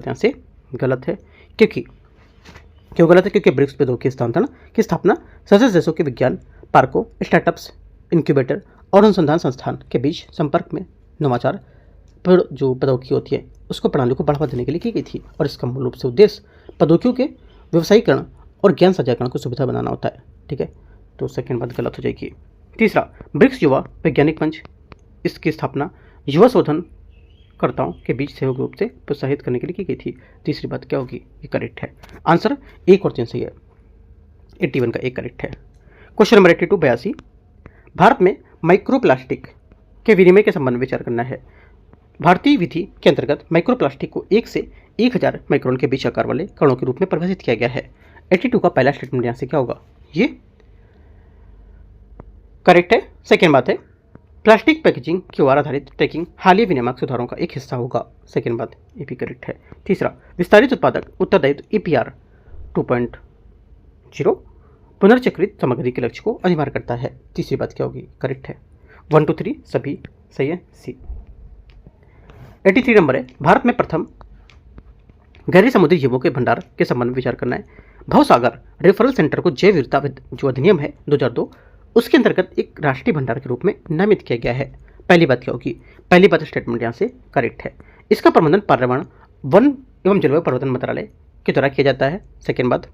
यहाँ से गलत है। क्यों गलत है? क्योंकि ब्रिक्स प्रौद्योगिकी हस्तांतरण की स्थापना सदस्य देशों के विज्ञान पार्कों, स्टार्टअप्स, इंक्यूबेटर और अनुसंधान संस्थान के बीच संपर्क में नवाचार पर जो प्रौद्योगिकी होती है उसको प्रणाली को बढ़ावा देने के लिए की गई थी और इसका मूल रूप से उद्देश्य प्रौद्योगिकियों के व्यवसायीकरण और ज्ञान साझाकरण को सुविधा बनाना होता है। ठीक है, तो सेकेंड बात गलत हो जाएगी। तीसरा, ब्रिक्स युवा वैज्ञानिक मंच, इसकी स्थापना युवा शोधनकर्ताओं के बीच सहयोग रूप से प्रोत्साहित करने के लिए की गई थी। तीसरी बात क्या होगी? ये करेक्ट है। आंसर 1 और 3 सही है। 81 का 1 करेक्ट है। क्वेश्चन नंबर 82 82, भारत में माइक्रोप्लास्टिक के विनिमय के संबंध में विचार करना है। भारतीय विधि के अंतर्गत माइक्रोप्लास्टिक को 1 से 1000 माइक्रोन के बीच आकार वाले कणों के रूप में परिभाषित किया गया है। 82 का पहला स्टेटमेंट यहाँ से क्या होगा? ये करेक्ट है। सेकेंड बात है, प्लास्टिक पैकेजिंग की ओर आधारित ट्रैकिंग हालिया विनियामक सुधारों का एक हिस्सा होगा। सेकेंड बात ये भी करेक्ट है। तीसरा, विस्तारित उत्पादक उत्तरदायित्व EPR 2.0 पुनर्चक्रित सामग्री के लक्ष्य को अनिवार्य करता है। तीसरी बात क्या होगी? करेक्ट है। 1 2 3 सभी सही है। सी। 83 नंबर है, भारत में प्रथम गहरे समुद्री जीवों के भंडार के संबंध में विचार करना है। भवसागर रेफरल सेंटर को जैव विविधता जो अधिनियम है 2002 उसके अंतर्गत एक राष्ट्रीय भंडार के रूप में नामित किया गया है। पहली बात क्या होगी? पहली बात स्टेटमेंट यहाँ से करेक्ट है। इसका प्रबंधन पर्यावरण, वन एवं जलवायु परिवर्तन मंत्रालय के द्वारा किया जाता है। सेकेंड बात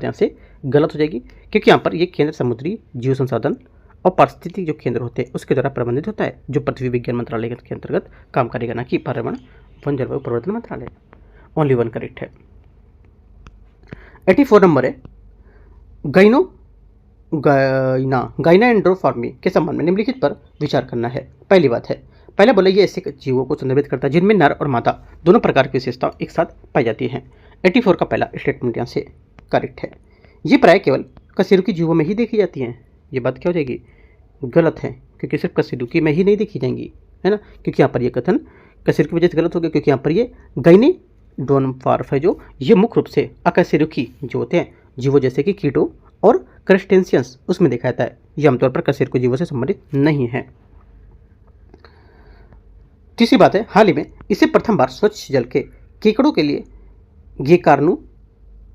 यहाँ से गलत हो जाएगी, क्योंकि यहाँ पर ये केंद्र समुद्री जीव संसाधन और पारिस्थितिकी जो केंद्र होते हैं उसके द्वारा प्रबंधित होता है, जो पृथ्वी विज्ञान मंत्रालय के अंतर्गत काम करेगा, ना कि पर्यावरण वन जलवायु परिवर्तन मंत्रालय। ओनली वन करेक्ट है। 84 नंबर है, गाइना एंड्रोफॉर्मी के संबंध में निम्नलिखित पर विचार करना है। पहली बात है, पहले बोला ये ऐसे जीवों को संदर्भित करता है जिनमें नर और मादा दोनों प्रकार की विशेषताएं एक साथ पाई जाती हैं। 84 का पहला स्टेटमेंट यहाँ से करेक्ट है। ये प्राय केवल कशेरुकी जीवों में ही देखी जाती हैं। ये बात क्या हो जाएगी? गलत है, क्योंकि सिर्फ कशेरुकी में ही नहीं देखी जाएंगी, है ना, क्योंकि यहाँ पर ये कथन कशेरुकी की वजह से गलत हो गया, क्योंकि यहाँ पर ये गाइनिडोनफॉर्फ है जो ये मुख्य रूप से अकशेरुकी जो होते हैं जीवों जैसे कि कीटों और क्रस्टेशियंस उसमें देखा जाता है। ये आमतौर पर कशेरुकी जीवों से संबंधित नहीं है। तीसरी बात है, हाल ही में इसे प्रथम बार स्वच्छ जल के केकड़ों के लिए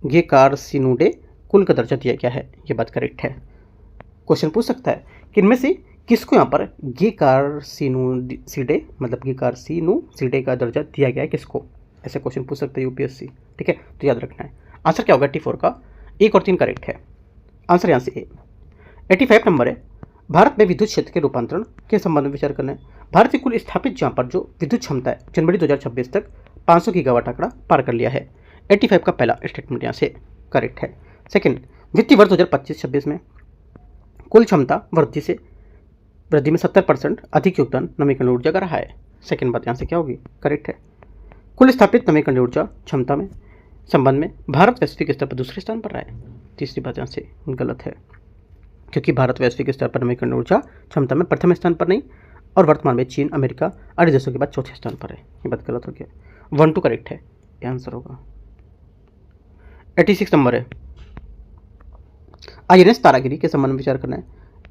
गेकार्सिनुडे कुल का दर्जा दिया गया है। ये बात करेक्ट है। क्वेश्चन पूछ सकता है कि इनमें से किसको यहाँ पर गेकार्सिनुसिडे मतलब गेकार्सिनुसिडे का दर्जा दिया गया है, किसको? ऐसे क्वेश्चन पूछ सकता है UPSC। ठीक है, तो याद रखना है। आंसर क्या होगा? 84 का 1 और 3 करेक्ट है। आंसर यहाँ से 85 नंबर है, भारत में विद्युत क्षेत्र के रूपांतरण के संबंध में विचार करना है। भारत की कुल स्थापित जहाँ पर जो विद्युत क्षमता है जनवरी 2026 तक 500 गीगावाट आंकड़ा पार कर लिया है। 85 का पहला स्टेटमेंट यहाँ से करेक्ट है। सेकेंड, वित्तीय वर्ष 2025-26 में कुल क्षमता वृद्धि में 70% अधिक योगदान नवीकरणीय ऊर्जा का रहा है। सेकेंड बात यहाँ से क्या होगी? करेक्ट है। कुल स्थापित नवीकरणीय ऊर्जा क्षमता में संबंध में भारत वैश्विक स्तर पर दूसरे स्थान पर रहा है। तीसरी बात यहाँ से गलत है, क्योंकि भारत वैश्विक स्तर पर नवीकरणीय ऊर्जा क्षमता में प्रथम स्थान पर नहीं और वर्तमान में चीन, अमेरिका आदि देशों के बाद चौथे स्थान पर है। ये बात गलत हो गया। 1 2 करेक्ट है, ये आंसर होगा। 86 नंबर है, INS तारागिरी के संबंध में विचार करना है।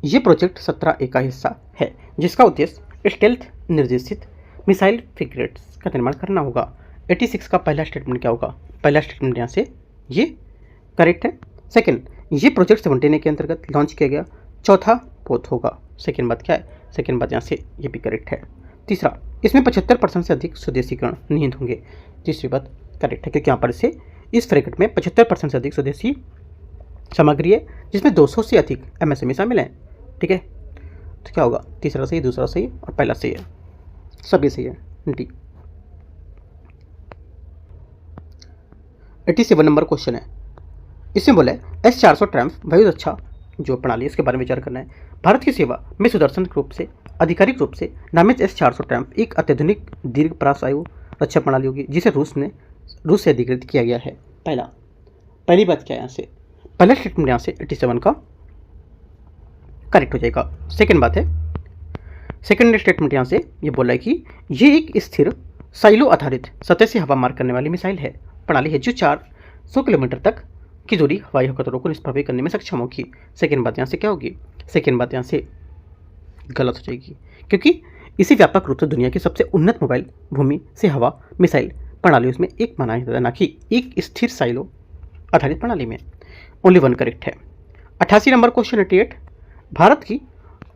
ये प्रोजेक्ट 17A का हिस्सा है जिसका उद्देश्य स्टेल्थ निर्देशित मिसाइल फ्रिगेट्स का निर्माण करना होगा। 86 का पहला स्टेटमेंट क्या होगा? पहला स्टेटमेंट यहाँ से ये करेक्ट है। सेकेंड, ये प्रोजेक्ट 17A के अंतर्गत लॉन्च किया गया चौथा पोत होगा। सेकेंड बात क्या है? सेकेंड बात यहाँ से ये भी करेक्ट है। तीसरा, इसमें 75% से अधिक स्वदेशीकरण निहित होंगे। तीसरी बात करेक्ट है, क्योंकि यहाँ पर इसे इस फ्रैगेट में 75% से अधिक स्वदेशी सामग्री है, जिसमें 200 से अधिक एमएसएमई शामिल हैं। ठीक है, तो क्या होगा? तीसरा सही, दूसरा सही और पहला सही है, सभी सही है। डी। 87 नंबर क्वेश्चन है, इसमें बोला है S-400 ट्रैम्फ वायुरक्षा जो प्रणाली है इसके बारे में विचार करना है। भारत की सेवा में सुदर्शन रूप से आधिकारिक रूप से नामित S-400 ट्रैम्फ एक अत्याधुनिक दीर्घ परासायु रक्षा प्रणाली होगी, जिसे रूस से अधिकृत किया गया है। पहली बात क्या है यहाँ से, पहला स्टेटमेंट यहाँ से 87 का करेक्ट हो जाएगा। सेकंड बात है, सेकंड स्टेटमेंट यहाँ से ये बोला है कि ये एक स्थिर साइलो आधारित सतह से हवा मार करने वाली मिसाइल है प्रणाली है, जो 400 किलोमीटर तक की दूरी हवाई खतरों को निष्प्रभावी करने में सक्षम होगी। सेकंड बात यहाँ से क्या होगी? सेकंड बात यहाँ से गलत हो जाएगी, क्योंकि इसे व्यापक रूप से दुनिया की सबसे उन्नत मोबाइल भूमि से हवा मिसाइल प्रणालियों में एक माना जाता है, ना कि एक स्थिर साइलो आधारित प्रणाली में। ओनली वन करेक्ट है। 88 नंबर क्वेश्चन 88, भारत की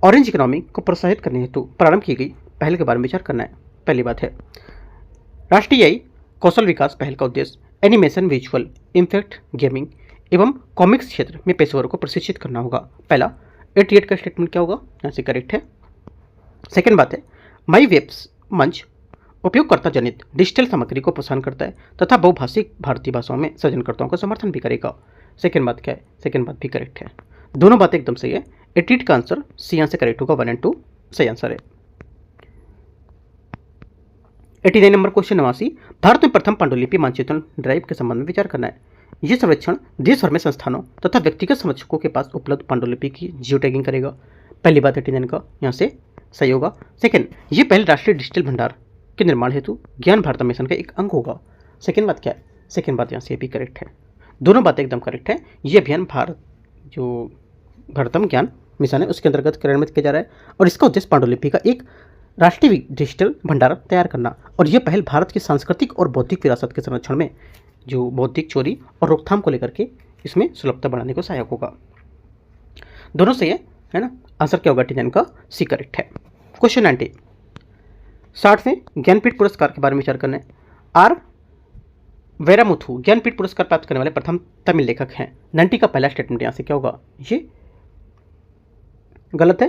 ऑरेंज इकोनॉमी को प्रोत्साहित करने हेतु प्रारंभ की गई पहल के बारे में विचार करना है। पहली बात है, राष्ट्रीय कौशल विकास पहल का उद्देश्य एनिमेशन, विजुअल इफेक्ट, गेमिंग एवं कॉमिक्स क्षेत्र में पेशेवरों को प्रशिक्षित करना होगा। पहला 88 का स्टेटमेंट क्या होगा? यहाँ से करेक्ट है। सेकंड बात है, माई वेब्स मंच उपयोगकर्ता जनित डिजिटल सामग्री को प्रोत्साहन करता है तथा बहुभाषिक भारतीय भाषाओं में सृजनकर्ताओं का समर्थन भी करेगा। सेकंड बात क्या है? सेकंड बात भी करेक्ट है। दोनों बातें एकदम सही है। 88 का आंसर सी यहाँ से करेक्ट होगा, 1 और 2 सही आंसर है। 89 नंबर क्वेश्चन 89, भारत में प्रथम पांडुलिपि मानचित्रण ड्राइव के संबंध में विचार करना है। यह सर्वेक्षण देश भर में संस्थानों तथा व्यक्तिगत संरक्षकों के पास उपलब्ध पांडुलिपि की जियो टैगिंग करेगा। पहली बात 89 का यहाँ से सही होगा। सेकंड, ये पहले राष्ट्रीय डिजिटल भंडार के निर्माण हेतु ज्ञान भारत मिशन का एक अंग होगा। सेकंड बात क्या है? सेकंड बात यहाँ से भी करेक्ट है। दोनों बातें एकदम करेक्ट है। ये अभियान भारतम ज्ञान मिशन है उसके अंतर्गत कार्यान्वित किया जा रहा है और इसका उद्देश्य पांडुलिपि का एक राष्ट्रीय डिजिटल भंडार तैयार करना और यह पहल भारत की सांस्कृतिक और बौद्धिक विरासत के संरक्षण में जो बौद्धिक चोरी और रोकथाम को लेकर के इसमें सुलभता बढ़ाने को सहायक होगा। दोनों सही है ना? आंसर क्या होगा? 89 का सी करेक्ट है। क्वेश्चन 90, 60वें ज्ञानपीठ पुरस्कार के बारे में विचार करना है। आर वेरामुथु ज्ञानपीठ पुरस्कार प्राप्त करने वाले प्रथम तमिल लेखक हैं। 90 का पहला स्टेटमेंट यहाँ से क्या होगा? ये गलत है।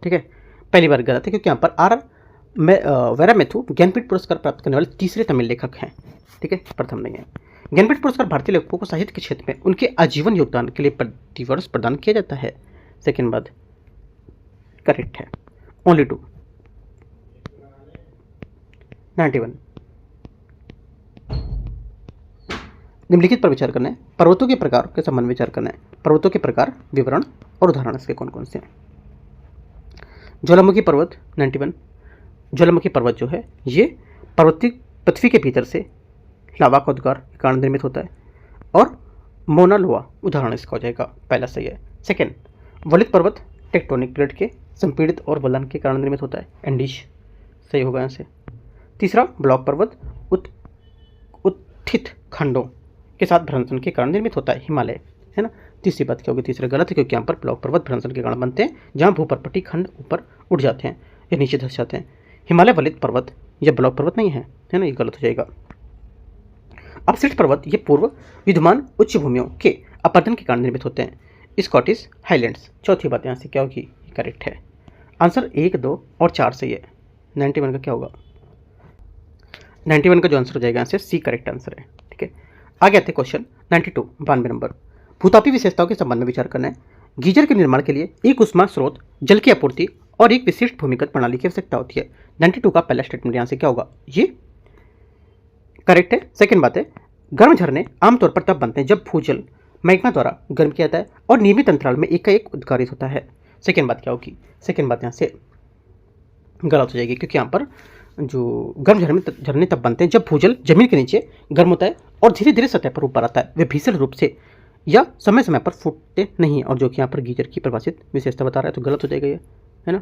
ठीक है, पहली बार गलत है क्योंकि यहाँ पर आर वेरामुथु ज्ञानपीठ पुरस्कार प्राप्त करने वाले तीसरे तमिल लेखक हैं। ठीक है, प्रथम नहीं है। ज्ञानपीठ पुरस्कार भारतीय लेखकों को साहित्य के क्षेत्र में उनके आजीवन योगदान के लिए प्रतिवर्ष प्रदान किया जाता है। सेकेंड बात करेक्ट है। ओनली 2 91 निम्नलिखित पर विचार करना है। पर्वतों के प्रकार के संबंध में विचार करना है। पर्वतों के प्रकार, विवरण और उदाहरण इसके कौन कौन से हैं? ज्वालामुखी पर्वत 91, ज्वालामुखी पर्वत जो है ये पृथ्वी के भीतर से लावा का उद्गार के कारण निर्मित होता है और मोना लोआ उदाहरण इसका हो जाएगा, पहला सही है। सेकेंड, वलित पर्वत टेक्टोनिक प्लेट के संपीड़ित और वलन के कारण निर्मित होता है, एंडीज सही होगा यहाँ से। तीसरा, ब्लॉक पर्वत उत्थित खंडों के साथ भ्रंशन के कारण निर्मित होता है, हिमालय है ना। तीसरी बात क्या होगी? तीसरा गलत है क्योंकि यहाँ पर ब्लॉक पर्वत भ्रंशन के कारण बनते हैं जहाँ भूपर्पटी खंड ऊपर उठ जाते हैं या नीचे धस जाते हैं। हिमालय वलित पर्वत यह ब्लॉक पर्वत नहीं है ना, ये गलत हो जाएगा। अपशिष्ट पर्वत ये पूर्व विद्यमान उच्च भूमियों के अपरदन के कारण निर्मित होते हैं, स्कॉटिश हाईलैंड्स। चौथी बात यहाँ से क्या होगी? करेक्ट है। आंसर 1, 2 और 4 सही है। 91 का क्या होगा? 91 का जो आंसर हो जाएगा यहाँ से सी करेक्ट आंसर है। ठीक है, आगे आते क्वेश्चन 92 92 नंबर। भूतापी विशेषताओं के संबंध में विचार करना है। गीजर के निर्माण के लिए एक उष्मा स्रोत, जल की आपूर्ति और एक विशिष्ट भूमिगत प्रणाली की आवश्यकता होती है। 92 का पहला स्टेटमेंट यहाँ से क्या होगा? ये करेक्ट है। सेकंड बात है, गर्म झरने आमतौर पर तब बनते हैं जब भूजल मैग्मा द्वारा गर्म किया जाता है और नियमित अंतराल में एक उद्गारित होता है। सेकंड बात क्या होगी? सेकंड बात यहाँ से गलत हो जाएगी क्योंकि यहाँ पर जो गर्म झरने तब बनते हैं जब भूजल जमीन के नीचे गर्म होता है और धीरे धीरे सतह पर ऊपर आता है। वे भीषण रूप से या समय समय पर फूटते नहीं, और जो कि यहाँ पर गीजर की परिभाषित विशेषता बता रहा है, तो गलत हो जाएगा ये, है ना।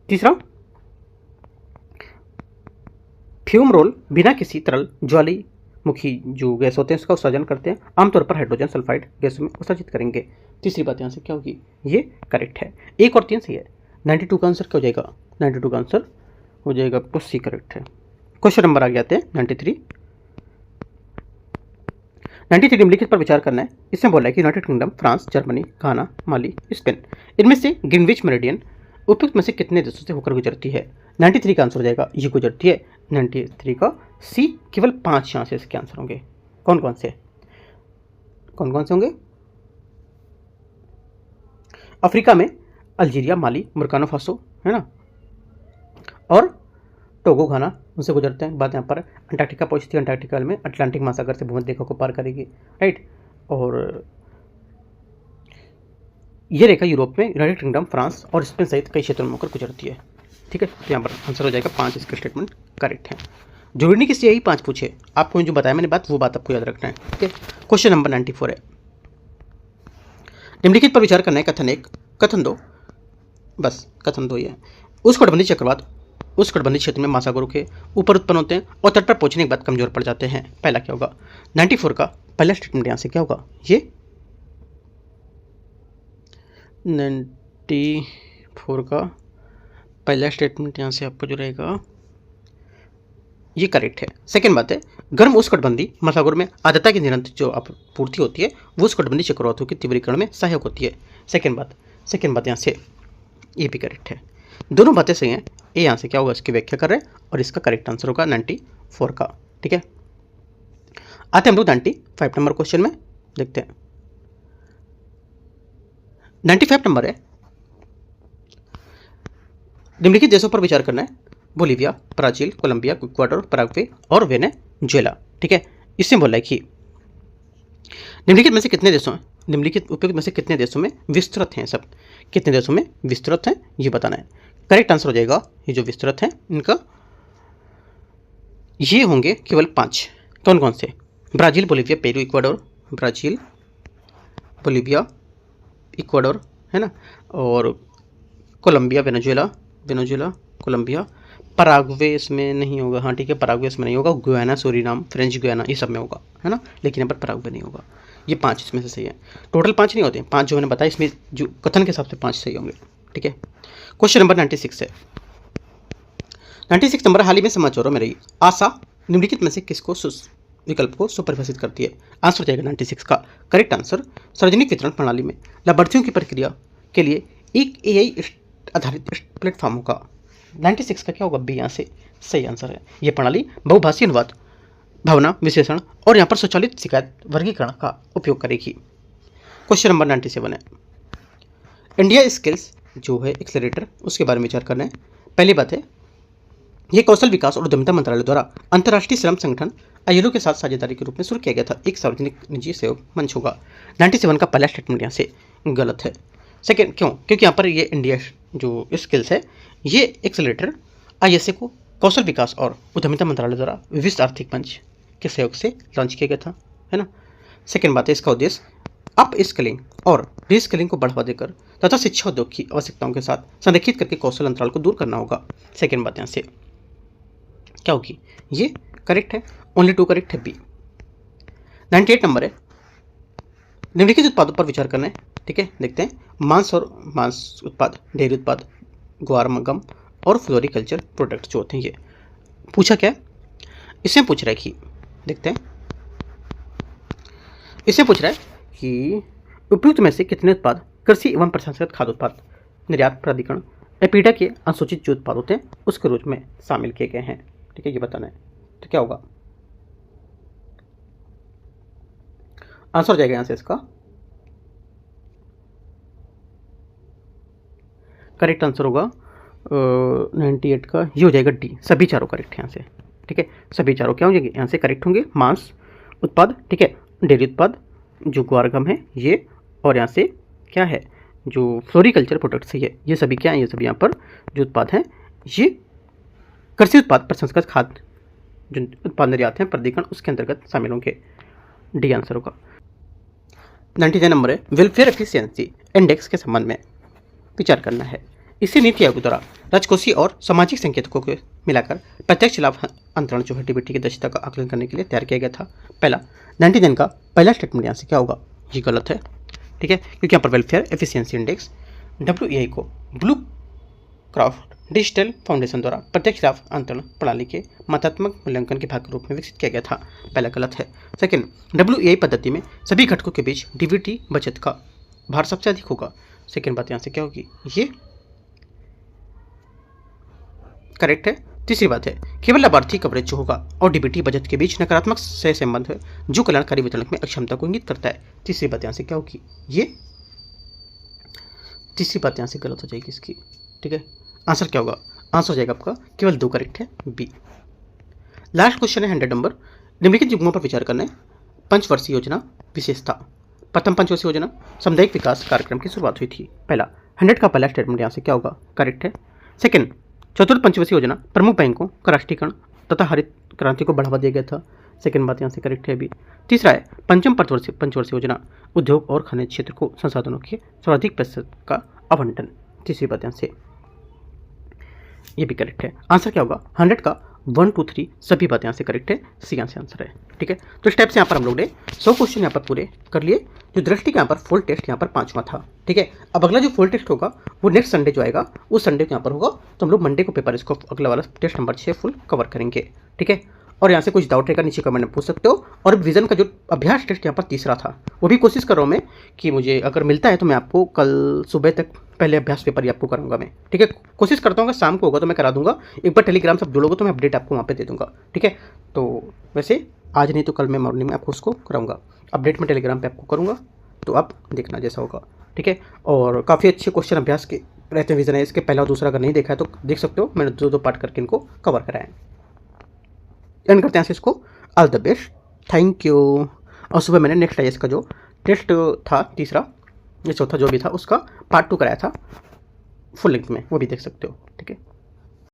तीसरा, फ्यूम रोल बिना किसी तरल ज्वालामुखी जो गैस होते हैं उसका उत्सर्जन करते हैं, आमतौर पर हाइड्रोजन सल्फाइड गैस में उत्सर्जित करेंगे। तीसरी बात यहाँ से क्या होगी? ये करेक्ट है। 1 और 3 सही है। 92 का आंसर क्या हो जाएगा? 92 का आंसर हो जाएगा सी करेक्ट है। क्वेश्चन नंबर आगे आते हैं 93 93 निम्नलिखित पर विचार करना है। इसमें बोला है कि यूनाइटेड किंगडम, फ्रांस, जर्मनी, घाना, माली, स्पेन, इनमें से ग्रीनविच मेरिडियन उपयुक्त में से कितने देशों से होकर गुजरती है। 93 का आंसर हो जाएगा ये गुजरती है 93 का सी। केवल 5 यहाँ से इसके आंसर होंगे। कौन कौन से होंगे? अफ्रीका में अल्जीरिया, माली, बुर्किना फासो, है ना, और टोगो, घाना उनसे गुजरते हैं। बाद यहाँ पर अंटार्कटिका पहुँचती है। अंटार्कटिका में अटलांटिक महासागर से भूमध्य को पार करेगी, राइट। और ये रेखा यूरोप में यूनाइटेड किंगडम, फ्रांस और स्पेन सहित कई क्षेत्रों में होकर गुजरती है, ठीक है। तो यहाँ पर आंसर हो जाएगा 5, इसका स्टेटमेंट करेक्ट है। जरूरी नहीं कि यही 5 पूछे, आपको जो बताया मैंने बात, वो बात आपको याद रखना है, ठीक है। क्वेश्चन नंबर 94 है, निम्नलिखित पर विचार करना है। कथन 1, कथन 2, बस कथन 2 ही है। उष्णकटिबंधीय चक्रवात उष्णकटिबंधीय क्षेत्र में महासागरों के ऊपर उत्पन्न होते हैं और तट पर पहुंचने के बाद कमजोर पड़ जाते हैं। पहला क्या होगा? 94 का पहला स्टेटमेंट यहाँ से क्या होगा? ये 94 का पहला स्टेटमेंट यहाँ से आपको जो रहेगा ये करेक्ट है। सेकेंड बात है, गर्म उष्णकटिबंधीय महासागरों में आर्द्रता की निरंतर जो आपूर्ति होती है वो उष्णकटिबंधीय चक्रवातों के तीव्रीकरण में सहायक होती है। सेकेंड बात यहाँ से ये भी करेक्ट है। दोनों बातें सही हैं। ये यहाँ से क्या होगा? इसकी व्याख्या कर रहे हैं और इसका करेक्ट आंसर होगा 94 का, ठीक है। आते हैं हम लोग 95 नंबर क्वेश्चन में, देखते हैं। 95 नंबर है, निम्नलिखित देशों पर विचार करना है। Bolivia, Brazil, Colombia, Ecuador, Paraguay और वेनेजुएला, ठीक है। इसमें बोला है कि निम्नलिखित में से कितने देशों में, निम्नलिखित उपयुक्त में से कितने देशों में विस्तृत हैं? सब कितने देशों में विस्तृत हैं ये बताना है। करेक्ट आंसर हो जाएगा ये जो विस्तृत हैं इनका ये होंगे केवल 5। कौन कौन से? Brazil, Bolivia, Peru, Ecuador, Brazil, Bolivia, Ecuador, है ना, और कोलंबिया, वेनेजुएला, कोलंबिया, पराग्वे इसमें नहीं होगा, हाँ ठीक है, पराग्वे इसमें नहीं होगा। गुयाना, सूरीनाम, फ्रेंच गुयाना ये सब में होगा, है ना, लेकिन यहाँ पर पराग्वे नहीं होगा। ये 5 इसमें से सही है। टोटल 5 नहीं होते, 5 जो मैंने बताया इसमें जो कथन के हिसाब से 5 सही होंगे, ठीक है। क्वेश्चन नंबर 96 है। 96 नंबर, हाल ही में समाचारों में रही आशा निम्नलिखित में से किसको विकल्प को सुपरिभाषित करती है? आंसर हो जाएगा 96 का करेक्ट आंसर, सार्वजनिक वितरण प्रणाली में लाभार्थियों की प्रक्रिया के लिए एक AI आधारित प्लेटफॉर्म होगा। 96 का क्या होगा? बी यहाँ से सही आंसर है। यह प्रणाली बहुभाषी अनुवाद, भावना विश्लेषण और यहाँ पर स्वचालित शिकायत वर्गीकरण का उपयोग करेगी। क्वेश्चन नंबर 97 है, इंडिया स्किल्स जो है एक्सेलरेटर उसके बारे में विचार करना है। पहली बात है, यह कौशल विकास और उद्यमिता मंत्रालय द्वारा अंतर्राष्ट्रीय श्रम संगठन ILO के साथ साझेदारी के रूप में शुरू किया गया था। एक सार्वजनिक निजी सहयोग मंच होगा। 97 का पहला स्टेटमेंट यहाँ से गलत है। सेकेंड क्यों? क्योंकि यहाँ पर ये इंडिया जो स्किल्स है ये एक्सेलरेटर ISA को कौशल विकास और उद्यमिता मंत्रालय द्वारा विश्व आर्थिक मंच के सहयोग से लॉन्च किया गया था, है ना। सेकेंड बात है, इसका उद्देश्य अप स्किलिंग और रीस्किलिंग को बढ़ावा देकर तथा शिक्षा उद्योग की आवश्यकताओं के साथ संरेखित करके कौशल अंतराल को दूर करना होगा। सेकेंड बात यहाँ से क्या होगी? ये करेक्ट है, ओनली 2 करेक्ट है, बी। 98 नंबर है, निम्नलिखित उत्पादों पर विचार करना है, ठीक है। देखते हैं, मांस उत्पाद, डेयरी उत्पाद, ग्वार, गम और फ्लोरिकल्चर प्रोडक्ट जो होते हैं ये पूछा क्या है? इसमें पूछ रहा है कि देखते हैं, इसमें पूछ रहा है कि उपयुक्त में से कितने उत्पाद कृषि एवं प्रसंस्कृत खाद्य उत्पाद निर्यात प्राधिकरण एपीडा के अनुसूचित जो उत्पाद होते हैं उसके रूप में शामिल किए गए हैं, ठीक है, ये बताना है। तो क्या होगा? आंसर हो जाएगा यहाँ से इसका करेक्ट आंसर होगा 98 का ये हो जाएगा डी। सभी चारों करेक्ट है यहाँ से, ठीक है। सभी चारों क्या हो जाएंगे यहाँ से करेक्ट होंगे। मांस उत्पाद, ठीक है, डेयरी उत्पाद जो ग्वारगम है ये, और यहाँ से क्या है जो फ्लोरिकल्चर प्रोडक्ट्स है ये सभी क्या है? ये सभी यहाँ पर जो उत्पाद हैं ये कृषि उत्पाद प्रसंस्कृत खाद्य जो उत्पाद निर्यात हैं प्राधिकरण उसके अंतर्गत शामिल होंगे। डी आंसर होगा। 99 नंबर है, वेलफेयर एफिशिएंसी इंडेक्स के संबंध में विचार करना है। इसी नीति आयोग द्वारा राजकोषीय और सामाजिक संकेतकों को मिलाकर प्रत्यक्ष लाभ अंतरण जो है DBT की दक्षता का आकलन करने के लिए तैयार किया गया था। पहला 99 का पहला स्टेटमेंट यहाँ से क्या होगा? ये गलत है, ठीक है, क्योंकि यहाँ पर वेलफेयर एफिशिएंसी इंडेक्स WEI को ब्लू क्रॉफ्ट डिजिटल फाउंडेशन द्वारा प्रत्यक्ष लाभ अंतरण प्रणाली के मात्रात्मक मूल्यांकन के भाग के रूप में विकसित किया गया था। पहला गलत है। सेकंड, WEI पद्धति में सभी घटकों के बीच डीबीटी बचत का भार सबसे अधिक होगा। सेकंड बात यहाँ से क्या होगी, ये करेक्ट है। तीसरी बात है, केवल लाभार्थी कवरेज जो होगा और डीबीटी बचत के बीच नकारात्मक सह संबंध है जो कल्याणकारी वितरण में अक्षमता को इंगित करता है। तीसरी बात यहाँ से क्या होगी, ये तीसरी बात यहाँ से गलत हो जाएगी इसकी। ठीक है, आंसर क्या होगा, आंसर हो जाएगा आपका केवल 2 करेक्ट है, बी। लास्ट क्वेश्चन है 100 नंबर। निम्नलिखित युग्मों पर विचार करना है। पंचवर्षीय योजना विशेषता। प्रथम पंचवर्षीय योजना सामुदायिक विकास कार्यक्रम की शुरुआत हुई थी। पहला 100 का पहला स्टेटमेंट यहाँ से क्या होगा, करेक्ट है। सेकंड, चतुर्थ पंचवर्षीय योजना प्रमुख बैंकों का राष्ट्रीयकरण तथा हरित क्रांति को बढ़ावा दिया गया था। सेकंड बात यहाँ से करेक्ट है भी। तीसरा है पंचम पंचवर्षीय योजना उद्योग और खनिज क्षेत्र को संसाधनों के सर्वाधिक प्रतिशत का आवंटन। तीसरी बात यहाँ से ये भी करेक्ट है। आंसर क्या होगा, 100 का 1 2 3 सभी बातें यहाँ से करेक्ट है, सी यहाँ से आंसर है। ठीक है, तो इस टाइप से यहाँ पर हम लोग ने 100 क्वेश्चन यहाँ पर पूरे कर लिए। जो दृष्टि का यहाँ पर फुल टेस्ट यहाँ पर 5वां था। ठीक है, अब अगला जो फुल टेस्ट होगा वो नेक्स्ट संडे जो आएगा उस संडे को यहाँ पर होगा, तो हम लोग मंडे को पेपर इसको अगला वाला टेस्ट नंबर 6 फुल कवर करेंगे। ठीक है, और यहाँ से कुछ डाउट रहेगा नीचे कमेंट में पूछ सकते हो। और विजन का जो अभ्यास टेस्ट यहाँ पर तीसरा था वो भी कोशिश कर रहा हूँ मैं कि मुझे अगर मिलता है तो मैं आपको कल सुबह तक पहले अभ्यास पेपर ही आपको कराऊंगा मैं। ठीक है, कोशिश करता हूँ अगर शाम को होगा तो मैं करा दूंगा। एक बार टेलीग्राम से जुड़ोगे तो मैं अपडेट आपको वहाँ पे दे दूंगा। ठीक है, तो वैसे आज नहीं तो कल मैं मॉर्निंग में आपको उसको कराऊंगा, अपडेट में टेलीग्राम पे आपको करूँगा, तो आप देखना जैसा होगा। ठीक है, और काफ़ी अच्छे क्वेश्चन अभ्यास के रहते हैं विजन है इसके, पहला और दूसरा अगर नहीं देखा है तो देख सकते हो, मैंने 2 पार्ट करके इनको कवर कराया है। एंड करते हैं इसको, all the best, thank you. और सुबह मैंने नेक्स्ट आईएएस का जो टेस्ट था तीसरा या चौथा जो भी था उसका पार्ट 2 कराया था फुल लेंथ में, वो भी देख सकते हो। ठीक है।